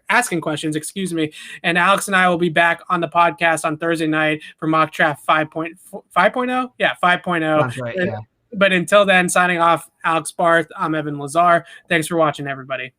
asking questions, excuse me. And Alex and I will be back on the podcast on Thursday night for mock draft 5.0. Yeah, 5.0. Sounds right, yeah. But until then, signing off, Alex Barth, I'm Evan Lazar. Thanks for watching, everybody.